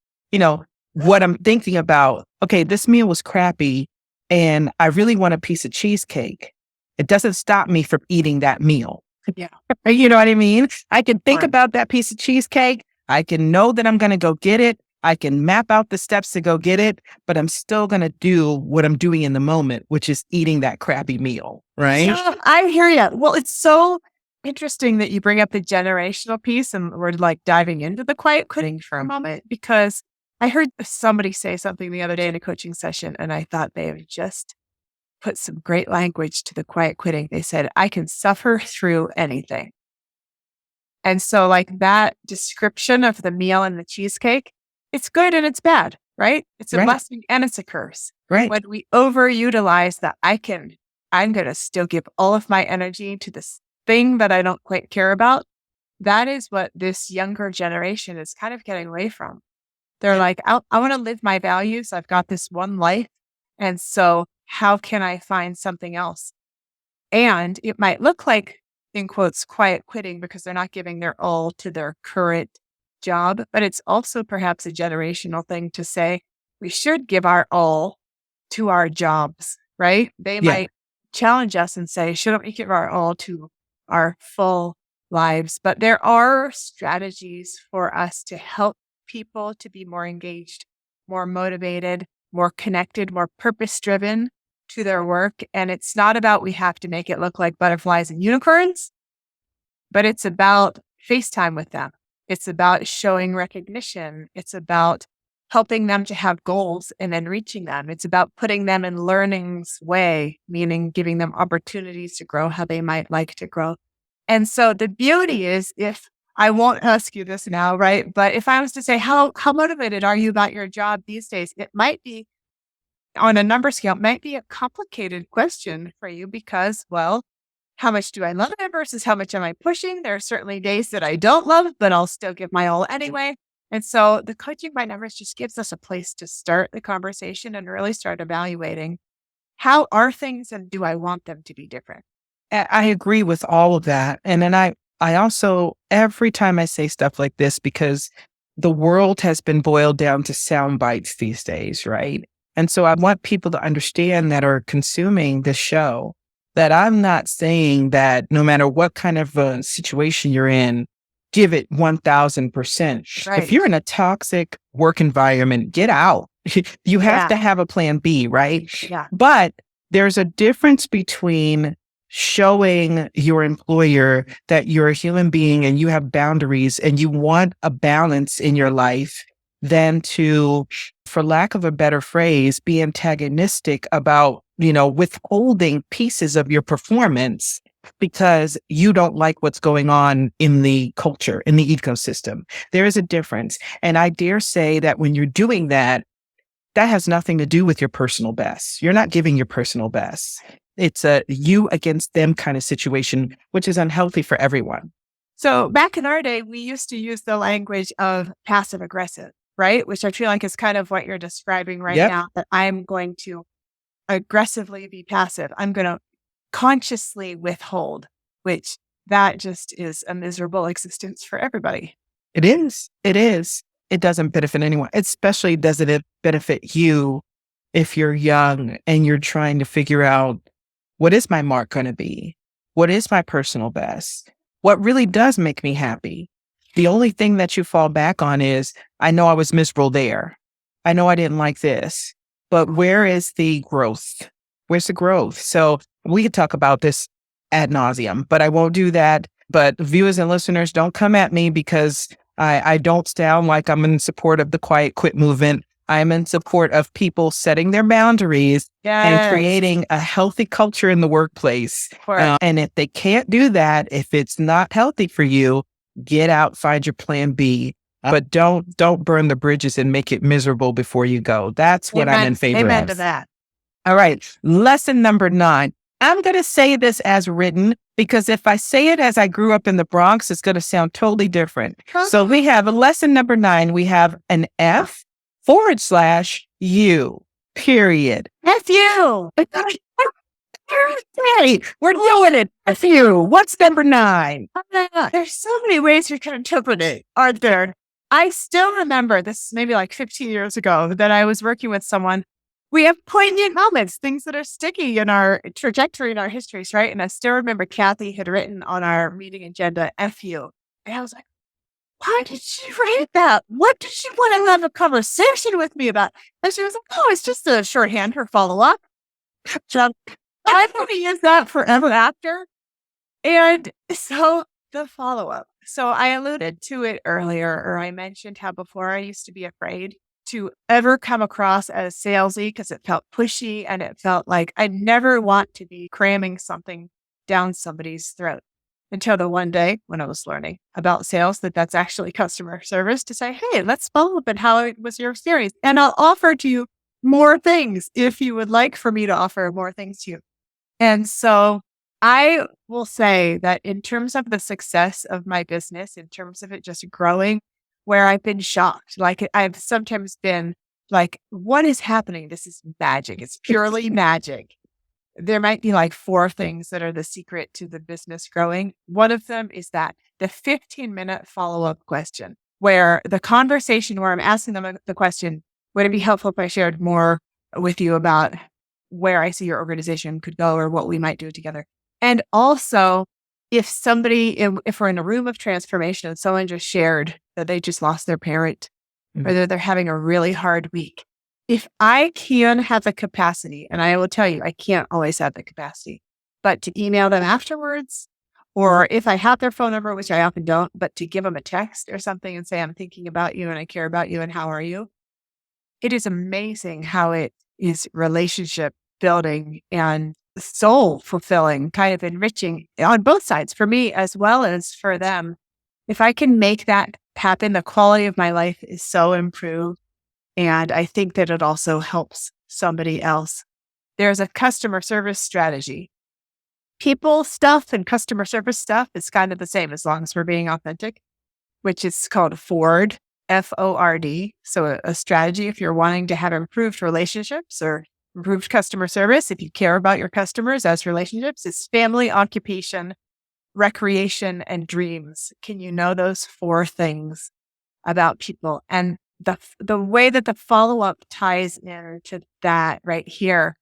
what I'm thinking about. Okay, this meal was crappy and I really want a piece of cheesecake. It doesn't stop me from eating that meal. Yeah. You know what I mean? I can think Right. about that piece of cheesecake. I can know that I'm going to go get it. I can map out the steps to go get it, but I'm still going to do what I'm doing in the moment, which is eating that crappy meal. Right? Yeah, I hear you. Well, it's so interesting that you bring up the generational piece, and we're like diving into the quiet quitting for a moment, because I heard somebody say something the other day in a coaching session, and I thought they have just put some great language to the quiet quitting. They said, I can suffer through anything. And so like that description of the meal and the cheesecake, it's good and it's bad, right? It's a Right. blessing and it's a curse. Right. When we overutilize that, I'm going to still give all of my energy to this thing that I don't quite care about. That is what this younger generation is kind of getting away from. They're like, I want to live my values. I've got this one life. And so how can I find something else? And it might look like, in quotes, quiet quitting because they're not giving their all to their current job, but it's also perhaps a generational thing to say we should give our all to our jobs, right? They might challenge us and say, shouldn't we give our all to our full lives? But there are strategies for us to help people to be more engaged, more motivated, more connected, more purpose-driven to their work. And it's not about we have to make it look like butterflies and unicorns, but it's about FaceTime with them. It's about showing recognition. It's about helping them to have goals and then reaching them. It's about putting them in learning's way, meaning giving them opportunities to grow how they might like to grow. And so the beauty is, if I won't ask you this now, right? But if I was to say, how motivated are you about your job these days? It might be, on a number scale, it might be a complicated question for you because, well, how much do I love it versus how much am I pushing? There are certainly days that I don't love, but I'll still give my all anyway. And so the coaching by numbers just gives us a place to start the conversation and really start evaluating how are things and do I want them to be different? I agree with all of that. And then I also, every time I say stuff like this, because the world has been boiled down to sound bites these days, right? And so I want people to understand that are consuming this show that I'm not saying that no matter what kind of a situation you're in, give it 1000%. Right. If you're in a toxic work environment, get out. You have to have a plan B, right? Yeah. But there's a difference between showing your employer that you're a human being and you have boundaries and you want a balance in your life than to, for lack of a better phrase, be antagonistic about, withholding pieces of your performance because you don't like what's going on in the culture, in the ecosystem. There is a difference. And I dare say that when you're doing that, that has nothing to do with your personal best. You're not giving your personal best. It's a you against them kind of situation, which is unhealthy for everyone. So back in our day, we used to use the language of passive aggressive, right? Which I feel like is kind of what you're describing right now, that I'm going to aggressively be passive. I'm going to consciously withhold, which that just is a miserable existence for everybody. It is. It is. It doesn't benefit anyone, especially doesn't it benefit you if you're young and you're trying to figure out, what is my mark going to be? What is my personal best? What really does make me happy? The only thing that you fall back on is, I know I was miserable there. I know I didn't like this, but where is the growth? Where's the growth? So we could talk about this ad nauseum, but I won't do that. But viewers and listeners, don't come at me because I don't sound like I'm in support of the quiet quit movement. I'm in support of people setting their boundaries and creating a healthy culture in the workplace. And if they can't do that, if it's not healthy for you, get out, find your plan B. But don't burn the bridges and make it miserable before you go. That's what I'm in favor of. Amen to that. All right. Lesson number 9. I'm going to say this as written because if I say it as I grew up in the Bronx, it's going to sound totally different. So we have a lesson number 9. We have an F/U, period. F-U. Hey, we're doing it. F-U. What's number 9? There's so many ways you can interpret it, aren't there? I still remember, this is maybe like 15 years ago, that I was working with someone. We have poignant moments, things that are sticky in our trajectory, in our histories, right? And I still remember Kathy had written on our meeting agenda, F-U. And I was like, why did she write that? What did she want to have a conversation with me about? And she was like, oh, it's just a shorthand for follow-up. So I'm going to use that forever after. And so the follow-up. So I alluded to it earlier, or I mentioned how before I used to be afraid to ever come across as salesy because it felt pushy and it felt like I never want to be cramming something down somebody's throat. Until the one day when I was learning about sales, that's actually customer service, to say, hey, let's follow up on how it was your experience. And I'll offer to you more things if you would like for me to offer more things to you. And so I will say that in terms of the success of my business, in terms of it just growing, where I've been shocked, like I've sometimes been like, what is happening? This is magic. It's purely magic. There might be like 4 things that are the secret to the business growing. One of them is that the 15-minute follow-up question, where the conversation where I'm asking them the question, would it be helpful if I shared more with you about where I see your organization could go or what we might do together? And also, if we're in a room of transformation and someone just shared that they just lost their parent or that they're having a really hard week, if I can have the capacity, and I will tell you, I can't always have the capacity, but to email them afterwards, or if I have their phone number, which I often don't, but to give them a text or something and say, I'm thinking about you and I care about you and how are you? It is amazing how it is relationship building and soul fulfilling, kind of enriching on both sides for me as well as for them. If I can make that happen, the quality of my life is so improved. And I think that it also helps somebody else. There's a customer service strategy. People stuff and customer service stuff is kind of the same as long as we're being authentic, which is called FORD, F-O-R-D. So a strategy if you're wanting to have improved relationships or improved customer service, if you care about your customers as relationships, is family, occupation, recreation, and dreams. Can you know those 4 things about people? And the way that the follow-up ties into that right here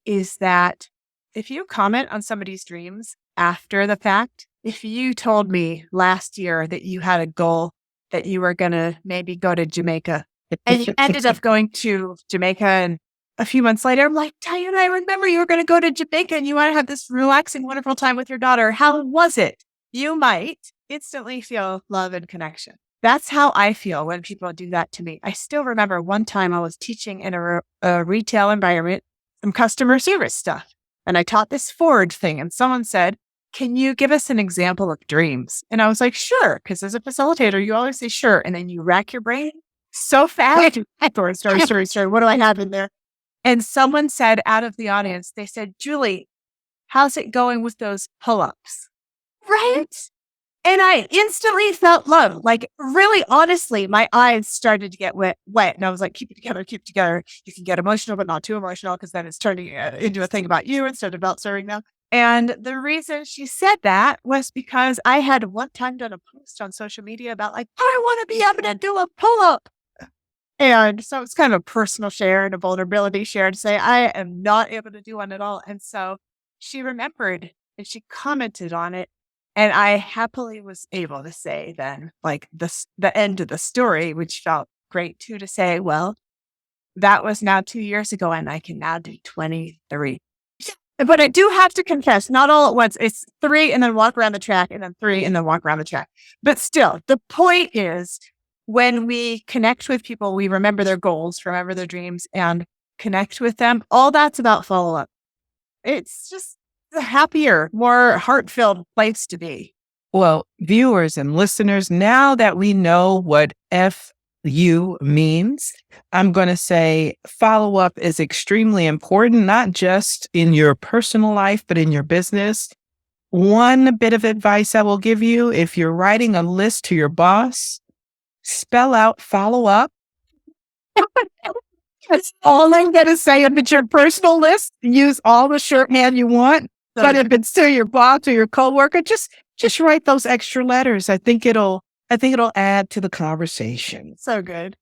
is that if you comment on somebody's dreams after the fact, if you told me last year that you had a goal that you were going to maybe go to Jamaica and you ended up going to Jamaica, and a few months later, I'm like, Diane, I remember you were going to go to Jamaica and you want to have this relaxing, wonderful time with your daughter. How was it? You might instantly feel love and connection. That's how I feel when people do that to me. I still remember one time I was teaching in a retail environment, some customer service stuff. And I taught this Ford thing. And someone said, can you give us an example of dreams? And I was like, sure. Because as a facilitator, you always say sure. And then you rack your brain so fast. Story. What do I have in there? And someone said out of the audience, they said, Julie, how's it going with those pull-ups? Right? And I instantly felt love. Like, really, honestly, my eyes started to get wet. And I was like, keep it together, keep it together. You can get emotional, but not too emotional, because then it's turning into a thing about you instead of about serving them. And the reason she said that was because I had one time done a post on social media about like, I want to be able to do a pull-up. And so it's kind of a personal share and a vulnerability share to say, I am not able to do one at all. And so she remembered and she commented on it. And I happily was able to say then, like the end of the story, which felt great too, to say, well, that was now 2 years ago and I can now do 23. But I do have to confess, not all at once. It's 3 and then walk around the track and then 3 and then walk around the track. But still, the point is when we connect with people, we remember their goals, remember their dreams, and connect with them. All that's about follow-up. It's just a happier, more heart-filled place to be. Well, viewers and listeners, now that we know what FU means, I'm going to say follow-up is extremely important, not just in your personal life, but in your business. One bit of advice I will give you, if you're writing a list to your boss, spell out follow-up. That's all I'm going to say. If it's your personal list, use all the shorthand you want. But if it's to your boss or your coworker, just write those extra letters. I think it'll add to the conversation. So good.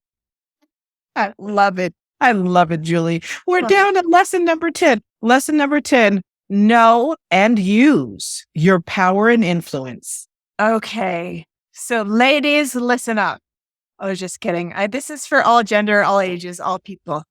I love it. I love it, Julie. We're down to lesson number 10. Lesson number 10, know and use your power and influence. Okay. So ladies, listen up. I was just kidding. This is for all gender, all ages, all people.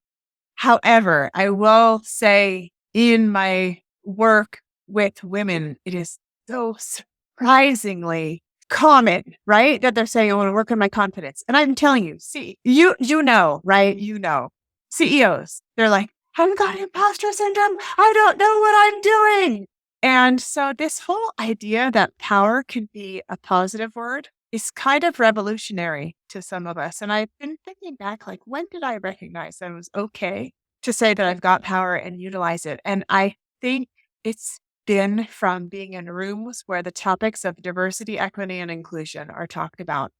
However, I will say in my work with women, it is so surprisingly common, right? That they're saying, I want to work on my confidence. And I'm telling you, see, you know, right? You know, CEOs, they're like, I've got imposter syndrome. I don't know what I'm doing. And so this whole idea that power can be a positive word is kind of revolutionary to some of us. And I've been thinking back, like, when did I recognize that it was okay to say that I've got power and utilize it? And I think it's been from being in rooms where the topics of diversity, equity, and inclusion are talked about.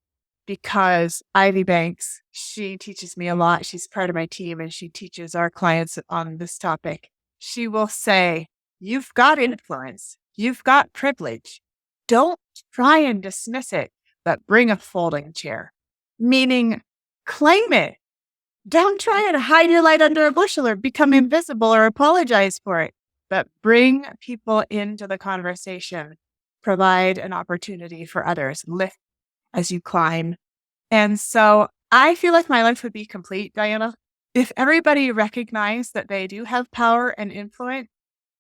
Because Ivy Banks, she teaches me a lot. She's part of my team and she teaches our clients on this topic. She will say, you've got influence. You've got privilege. Don't try and dismiss it, but bring a folding chair. Meaning, claim it. Don't try and hide your light under a bushel or become invisible or apologize for it, but bring people into the conversation. Provide an opportunity for others. Lift as you climb. And so I feel like my life would be complete, Diana, if everybody recognized that they do have power and influence,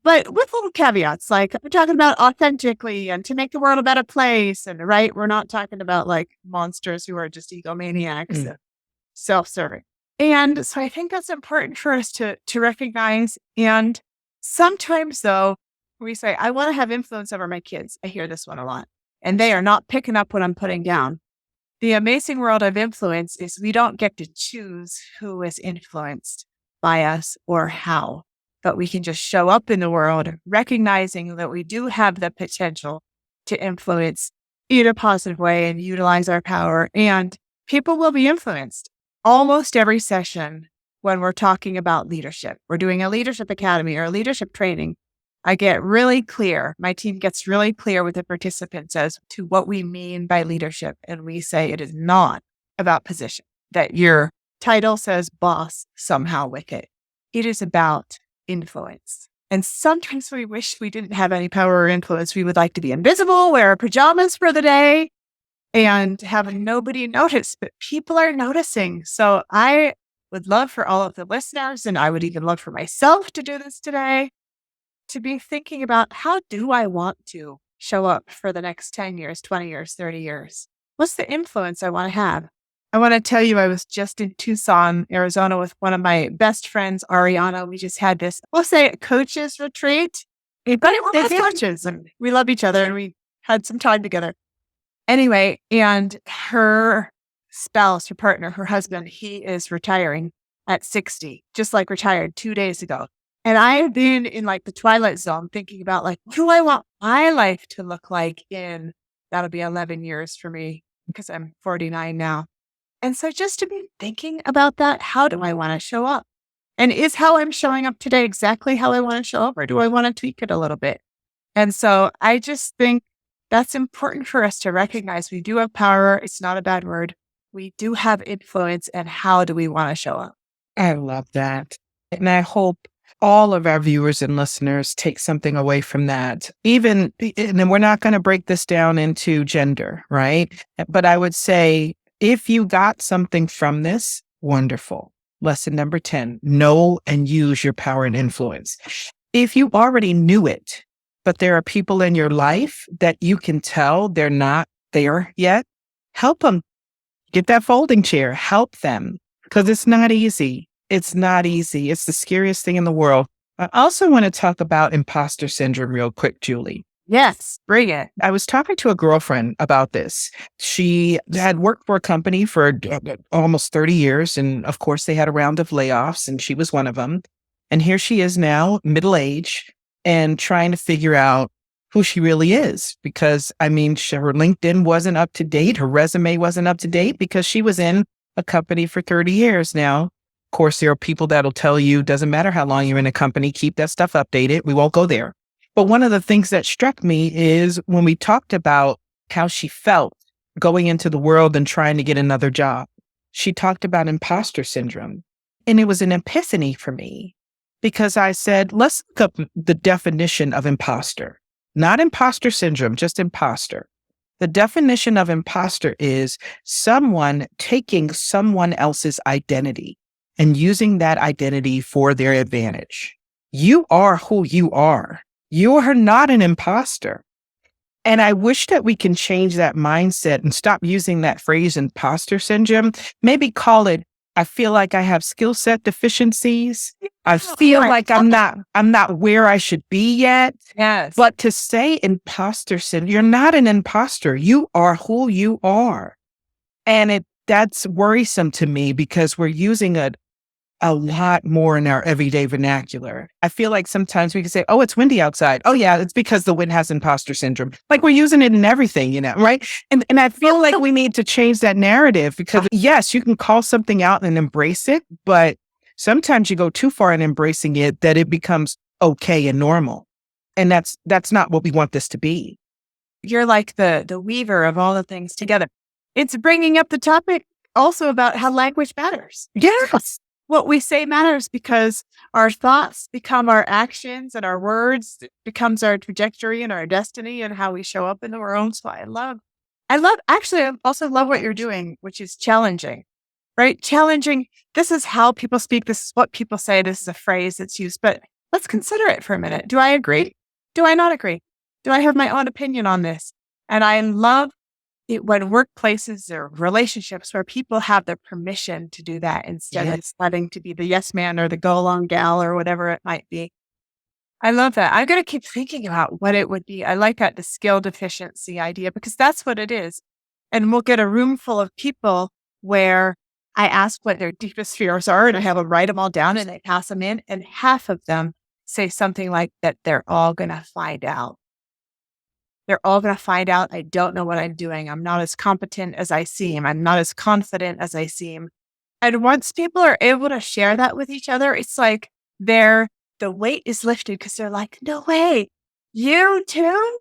but with little caveats, like we're talking about authentically and to make the world a better place. And right, we're not talking about like monsters who are just egomaniacs and self-serving. And so I think that's important for us to recognize. And sometimes though, we say, I want to have influence over my kids. I hear this one a lot. And they are not picking up what I'm putting down. The amazing world of influence is we don't get to choose who is influenced by us or how, but we can just show up in the world recognizing that we do have the potential to influence in a positive way and utilize our power. And people will be influenced. Almost every session when we're talking about leadership, we're doing a leadership academy or a leadership training, I get really clear. My team gets really clear with the participants as to what we mean by leadership. And we say it is not about position, that your title says boss somehow with it. It is about influence. And sometimes we wish we didn't have any power or influence. We would like to be invisible, wear our pajamas for the day, and have nobody notice. But people are noticing. So I would love for all of the listeners, and I would even love for myself to do this today, to be thinking about how do I want to show up for the next 10 years, 20 years, 30 years? What's the influence I want to have? I want to tell you, I was just in Tucson, Arizona with one of my best friends, Ariana. We just had this, we'll say a coaches retreat. But we're coaches and we love each other and we had some time together. Anyway, and her spouse, her partner, her husband, he is retiring at 60, just like retired 2 days ago. And I have been in like the twilight zone thinking about like, what do I want my life to look like in, that'll be 11 years for me because I'm 49 now. And so just to be thinking about that, how do I want to show up? And is how I'm showing up today exactly how I want to show up, or do I want to tweak it a little bit? And so I just think that's important for us to recognize we do have power. It's not a bad word. We do have influence, and how do we want to show up? I love that. And I hope all of our viewers and listeners take something away from that. Even, and we're not going to break this down into gender, right? But I would say if you got something from this, wonderful. Lesson number 10, know and use your power and influence. If you already knew it, but there are people in your life that you can tell they're not there yet, help them. Get that folding chair, help them, because it's not easy. It's not easy. It's the scariest thing in the world. I also want to talk about imposter syndrome real quick, Julie. Yes, bring it. I was talking to a girlfriend about this. She had worked for a company for almost 30 years. And of course, they had a round of layoffs, and she was one of them. And here she is now, middle age, and trying to figure out who she really is. Because, I mean, her LinkedIn wasn't up to date. Her resume wasn't up to date because she was in a company for 30 years now. Of course, there are people that'll tell you, doesn't matter how long you're in a company, keep that stuff updated. We won't go there. But one of the things that struck me is when we talked about how she felt going into the world and trying to get another job, she talked about imposter syndrome. And it was an epiphany for me because I said, let's look up the definition of imposter, not imposter syndrome, just imposter. The definition of imposter is someone taking someone else's identity and using that identity for their advantage. You are who you are. You are not an imposter. And I wish that we can change that mindset and stop using that phrase imposter syndrome. Maybe call it, I feel like I have skill set deficiencies. I feel like I'm not where I should be yet. Yes. But to say imposter syndrome, you're not an imposter. You are who you are. And that's worrisome to me because we're using a lot more in our everyday vernacular. I feel like sometimes we can say, oh, it's windy outside. Oh yeah, it's because the wind has imposter syndrome. Like we're using it in everything, right? And I feel like we need to change that narrative because yes, you can call something out and embrace it, but sometimes you go too far in embracing it that it becomes okay and normal. And that's not what we want this to be. You're like the weaver of all the things together. It's bringing up the topic also about how language matters. Yes. What we say matters because our thoughts become our actions and our words becomes our trajectory and our destiny and how we show up in the world. So I also love what you're doing, which is challenging, right? Challenging. This is how people speak. This is what people say. This is a phrase that's used, but let's consider it for a minute. Do I agree? Do I not agree? Do I have my own opinion on this? And I love it when workplaces or relationships where people have the permission to do that instead of letting to be the yes man or the go along gal or whatever it might be. I love that. I'm going to keep thinking about what it would be. I like that, the skill deficiency idea, because that's what it is. And we'll get a room full of people where I ask what their deepest fears are and I have them write them all down and I pass them in. And half of them say something like that they're all going to find out. They're all going to find out I don't know what I'm doing. I'm not as competent as I seem. I'm not as confident as I seem. And once people are able to share that with each other, it's like the weight is lifted because they're like, no way, you too?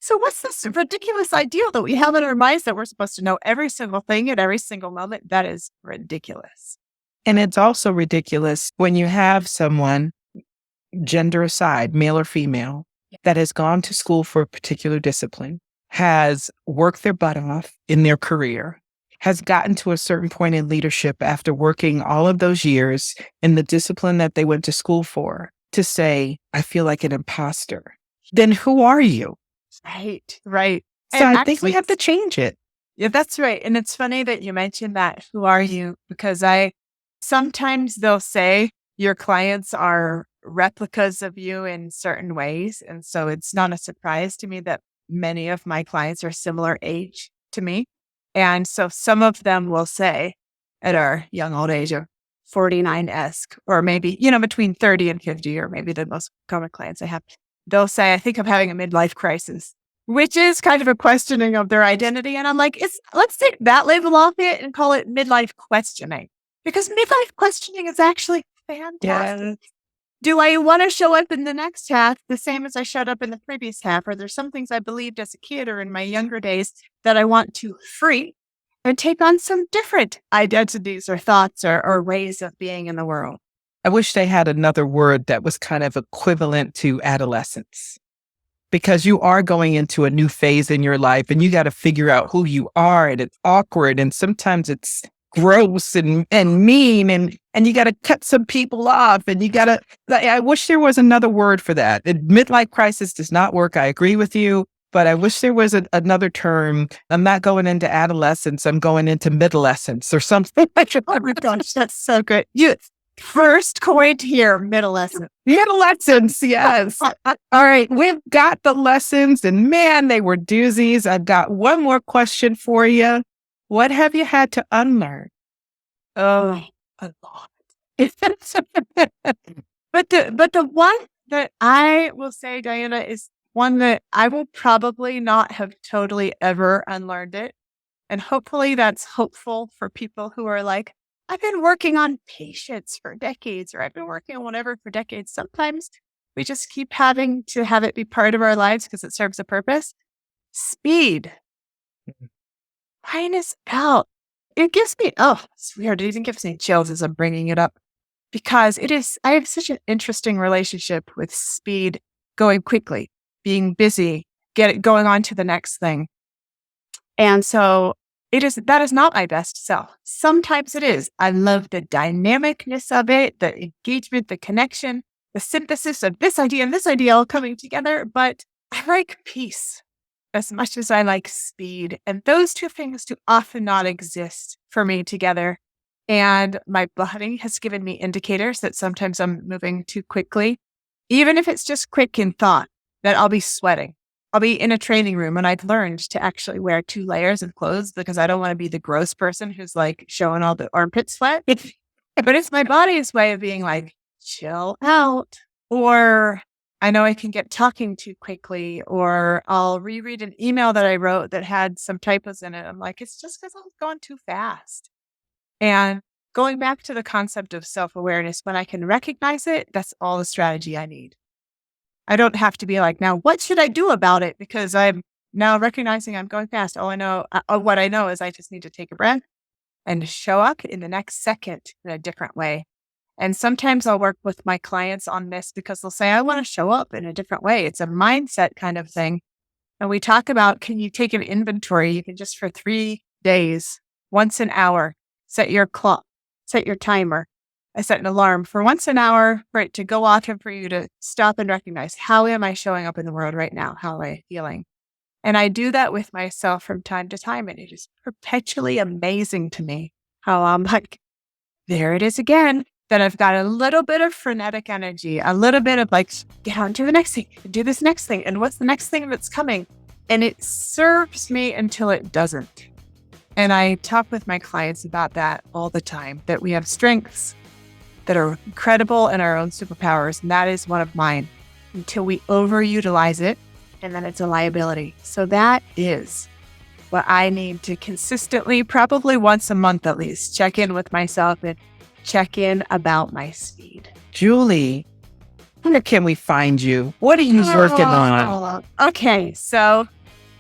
So what's this ridiculous ideal that we have in our minds that we're supposed to know every single thing at every single moment? That is ridiculous. And it's also ridiculous when you have someone, gender aside, male or female, that has gone to school for a particular discipline, has worked their butt off in their career, has gotten to a certain point in leadership after working all of those years in the discipline that they went to school for, to say, I feel like an imposter. Then who are you? Right. So I think we have to change it. Yeah, that's right. And it's funny that you mentioned that, who are you? Because sometimes they'll say your clients are replicas of you in certain ways. And so it's not a surprise to me that many of my clients are similar age to me. And so some of them will say at our young old age of 49-esque, or maybe, between 30 and 50, or maybe the most common clients I have, they'll say, I think I'm having a midlife crisis, which is kind of a questioning of their identity. And I'm like, let's take that label off it and call it midlife questioning, because midlife questioning is actually fantastic. Yeah. Do I want to show up in the next half the same as I showed up in the previous half? Or there's some things I believed as a kid or in my younger days that I want to free and take on some different identities or thoughts or ways of being in the world? I wish they had another word that was kind of equivalent to adolescence, because you are going into a new phase in your life and you got to figure out who you are, and it's awkward. And sometimes it's gross and mean and you got to cut some people off and I wish there was another word for that. Midlife crisis does not work. I agree with you, but I wish there was another term. I'm not going into adolescence. I'm going into middlescence or something. Oh my gosh, that's so good. You first coined here, middlescence. Middlescence, yes. All right, we've got the lessons and man, they were doozies. I've got one more question for you. What have you had to unlearn? Oh, a lot. But the one that I will say, Diana, is one that I will probably not have totally ever unlearned it. And hopefully that's hopeful for people who are like, I've been working on patience for decades, or I've been working on whatever for decades. Sometimes we just keep having to have it be part of our lives because it serves a purpose. Speed. Mine is out. It gives me, it's weird. It even gives me chills as I'm bringing it up because I have such an interesting relationship with speed, going quickly, being busy, going on to the next thing. And so that is not my best self. Sometimes it is. I love the dynamicness of it, the engagement, the connection, the synthesis of this idea and this idea all coming together. But I like peace as much as I like speed. And those two things do often not exist for me together. And my body has given me indicators that sometimes I'm moving too quickly, even if it's just quick in thought, that I'll be sweating. I'll be in a training room and I've learned to actually wear 2 layers of clothes because I don't want to be the gross person who's like showing all the armpit sweat. But it's my body's way of being like, chill out. Or I know I can get talking too quickly, or I'll reread an email that I wrote that had some typos in it. I'm like, it's just because I'm going too fast. And going back to the concept of self-awareness, when I can recognize it, that's all the strategy I need. I don't have to be like, now, what should I do about it? Because I'm now recognizing I'm going fast. What I know is I just need to take a breath and show up in the next second in a different way. And sometimes I'll work with my clients on this because they'll say, I want to show up in a different way. It's a mindset kind of thing. And we talk about, can you take an inventory? You can just for 3 days, once an hour, set your clock, set your timer. I set an alarm for once an hour for it to go off and for you to stop and recognize, how am I showing up in the world right now? How am I feeling? And I do that with myself from time to time. And it is perpetually amazing to me how I'm like, there it is again. Then I've got a little bit of frenetic energy, a little bit of like, get on to the next thing, do this next thing. And what's the next thing that's coming? And it serves me until it doesn't. And I talk with my clients about that all the time, that we have strengths that are incredible and our own superpowers. And that is one of mine until we overutilize it. And then it's a liability. So that is what I need to consistently, probably once a month at least, check in with myself and check in about my speed. Julie, where can we find you? What are you working on? Okay, so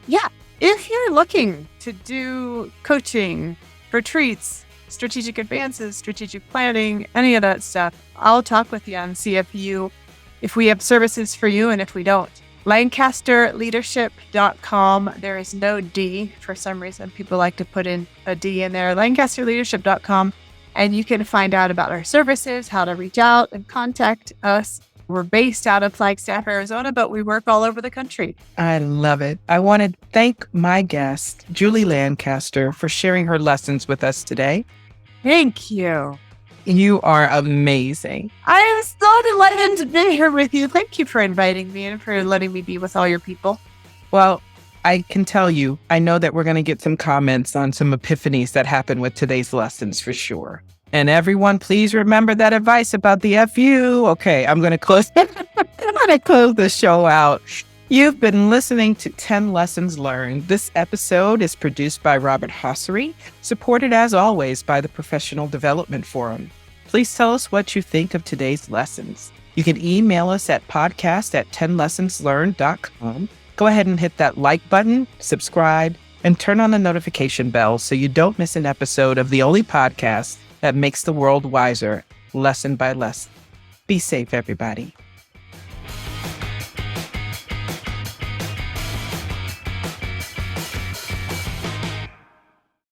yeah, if you're looking to do coaching, retreats, strategic advances, strategic planning, any of that stuff, I'll talk with you and see if we have services for you and if we don't. LancasterLeadership.com. There is no D. For some reason, people like to put in a D in there. LancasterLeadership.com. And you can find out about our services, how to reach out and contact us. We're based out of Flagstaff, Arizona, but we work all over the country. I love it. I want to thank my guest, Julie Lancaster, for sharing her lessons with us today. Thank you. You are amazing. I am so delighted to be here with you. Thank you for inviting me and for letting me be with all your people. Well, I can tell you, I know that we're going to get some comments on some epiphanies that happened with today's lessons for sure. And everyone, please remember that advice about the FU. Okay, I'm going to close the show out. You've been listening to 10 Lessons Learned. This episode is produced by Robert Hossery, supported as always by the Professional Development Forum. Please tell us what you think of today's lessons. You can email us at podcast@10lessonslearned.com. Go ahead and hit that like button, subscribe, and turn on the notification bell so you don't miss an episode of the only podcast that makes the world wiser, lesson by lesson. Be safe, everybody.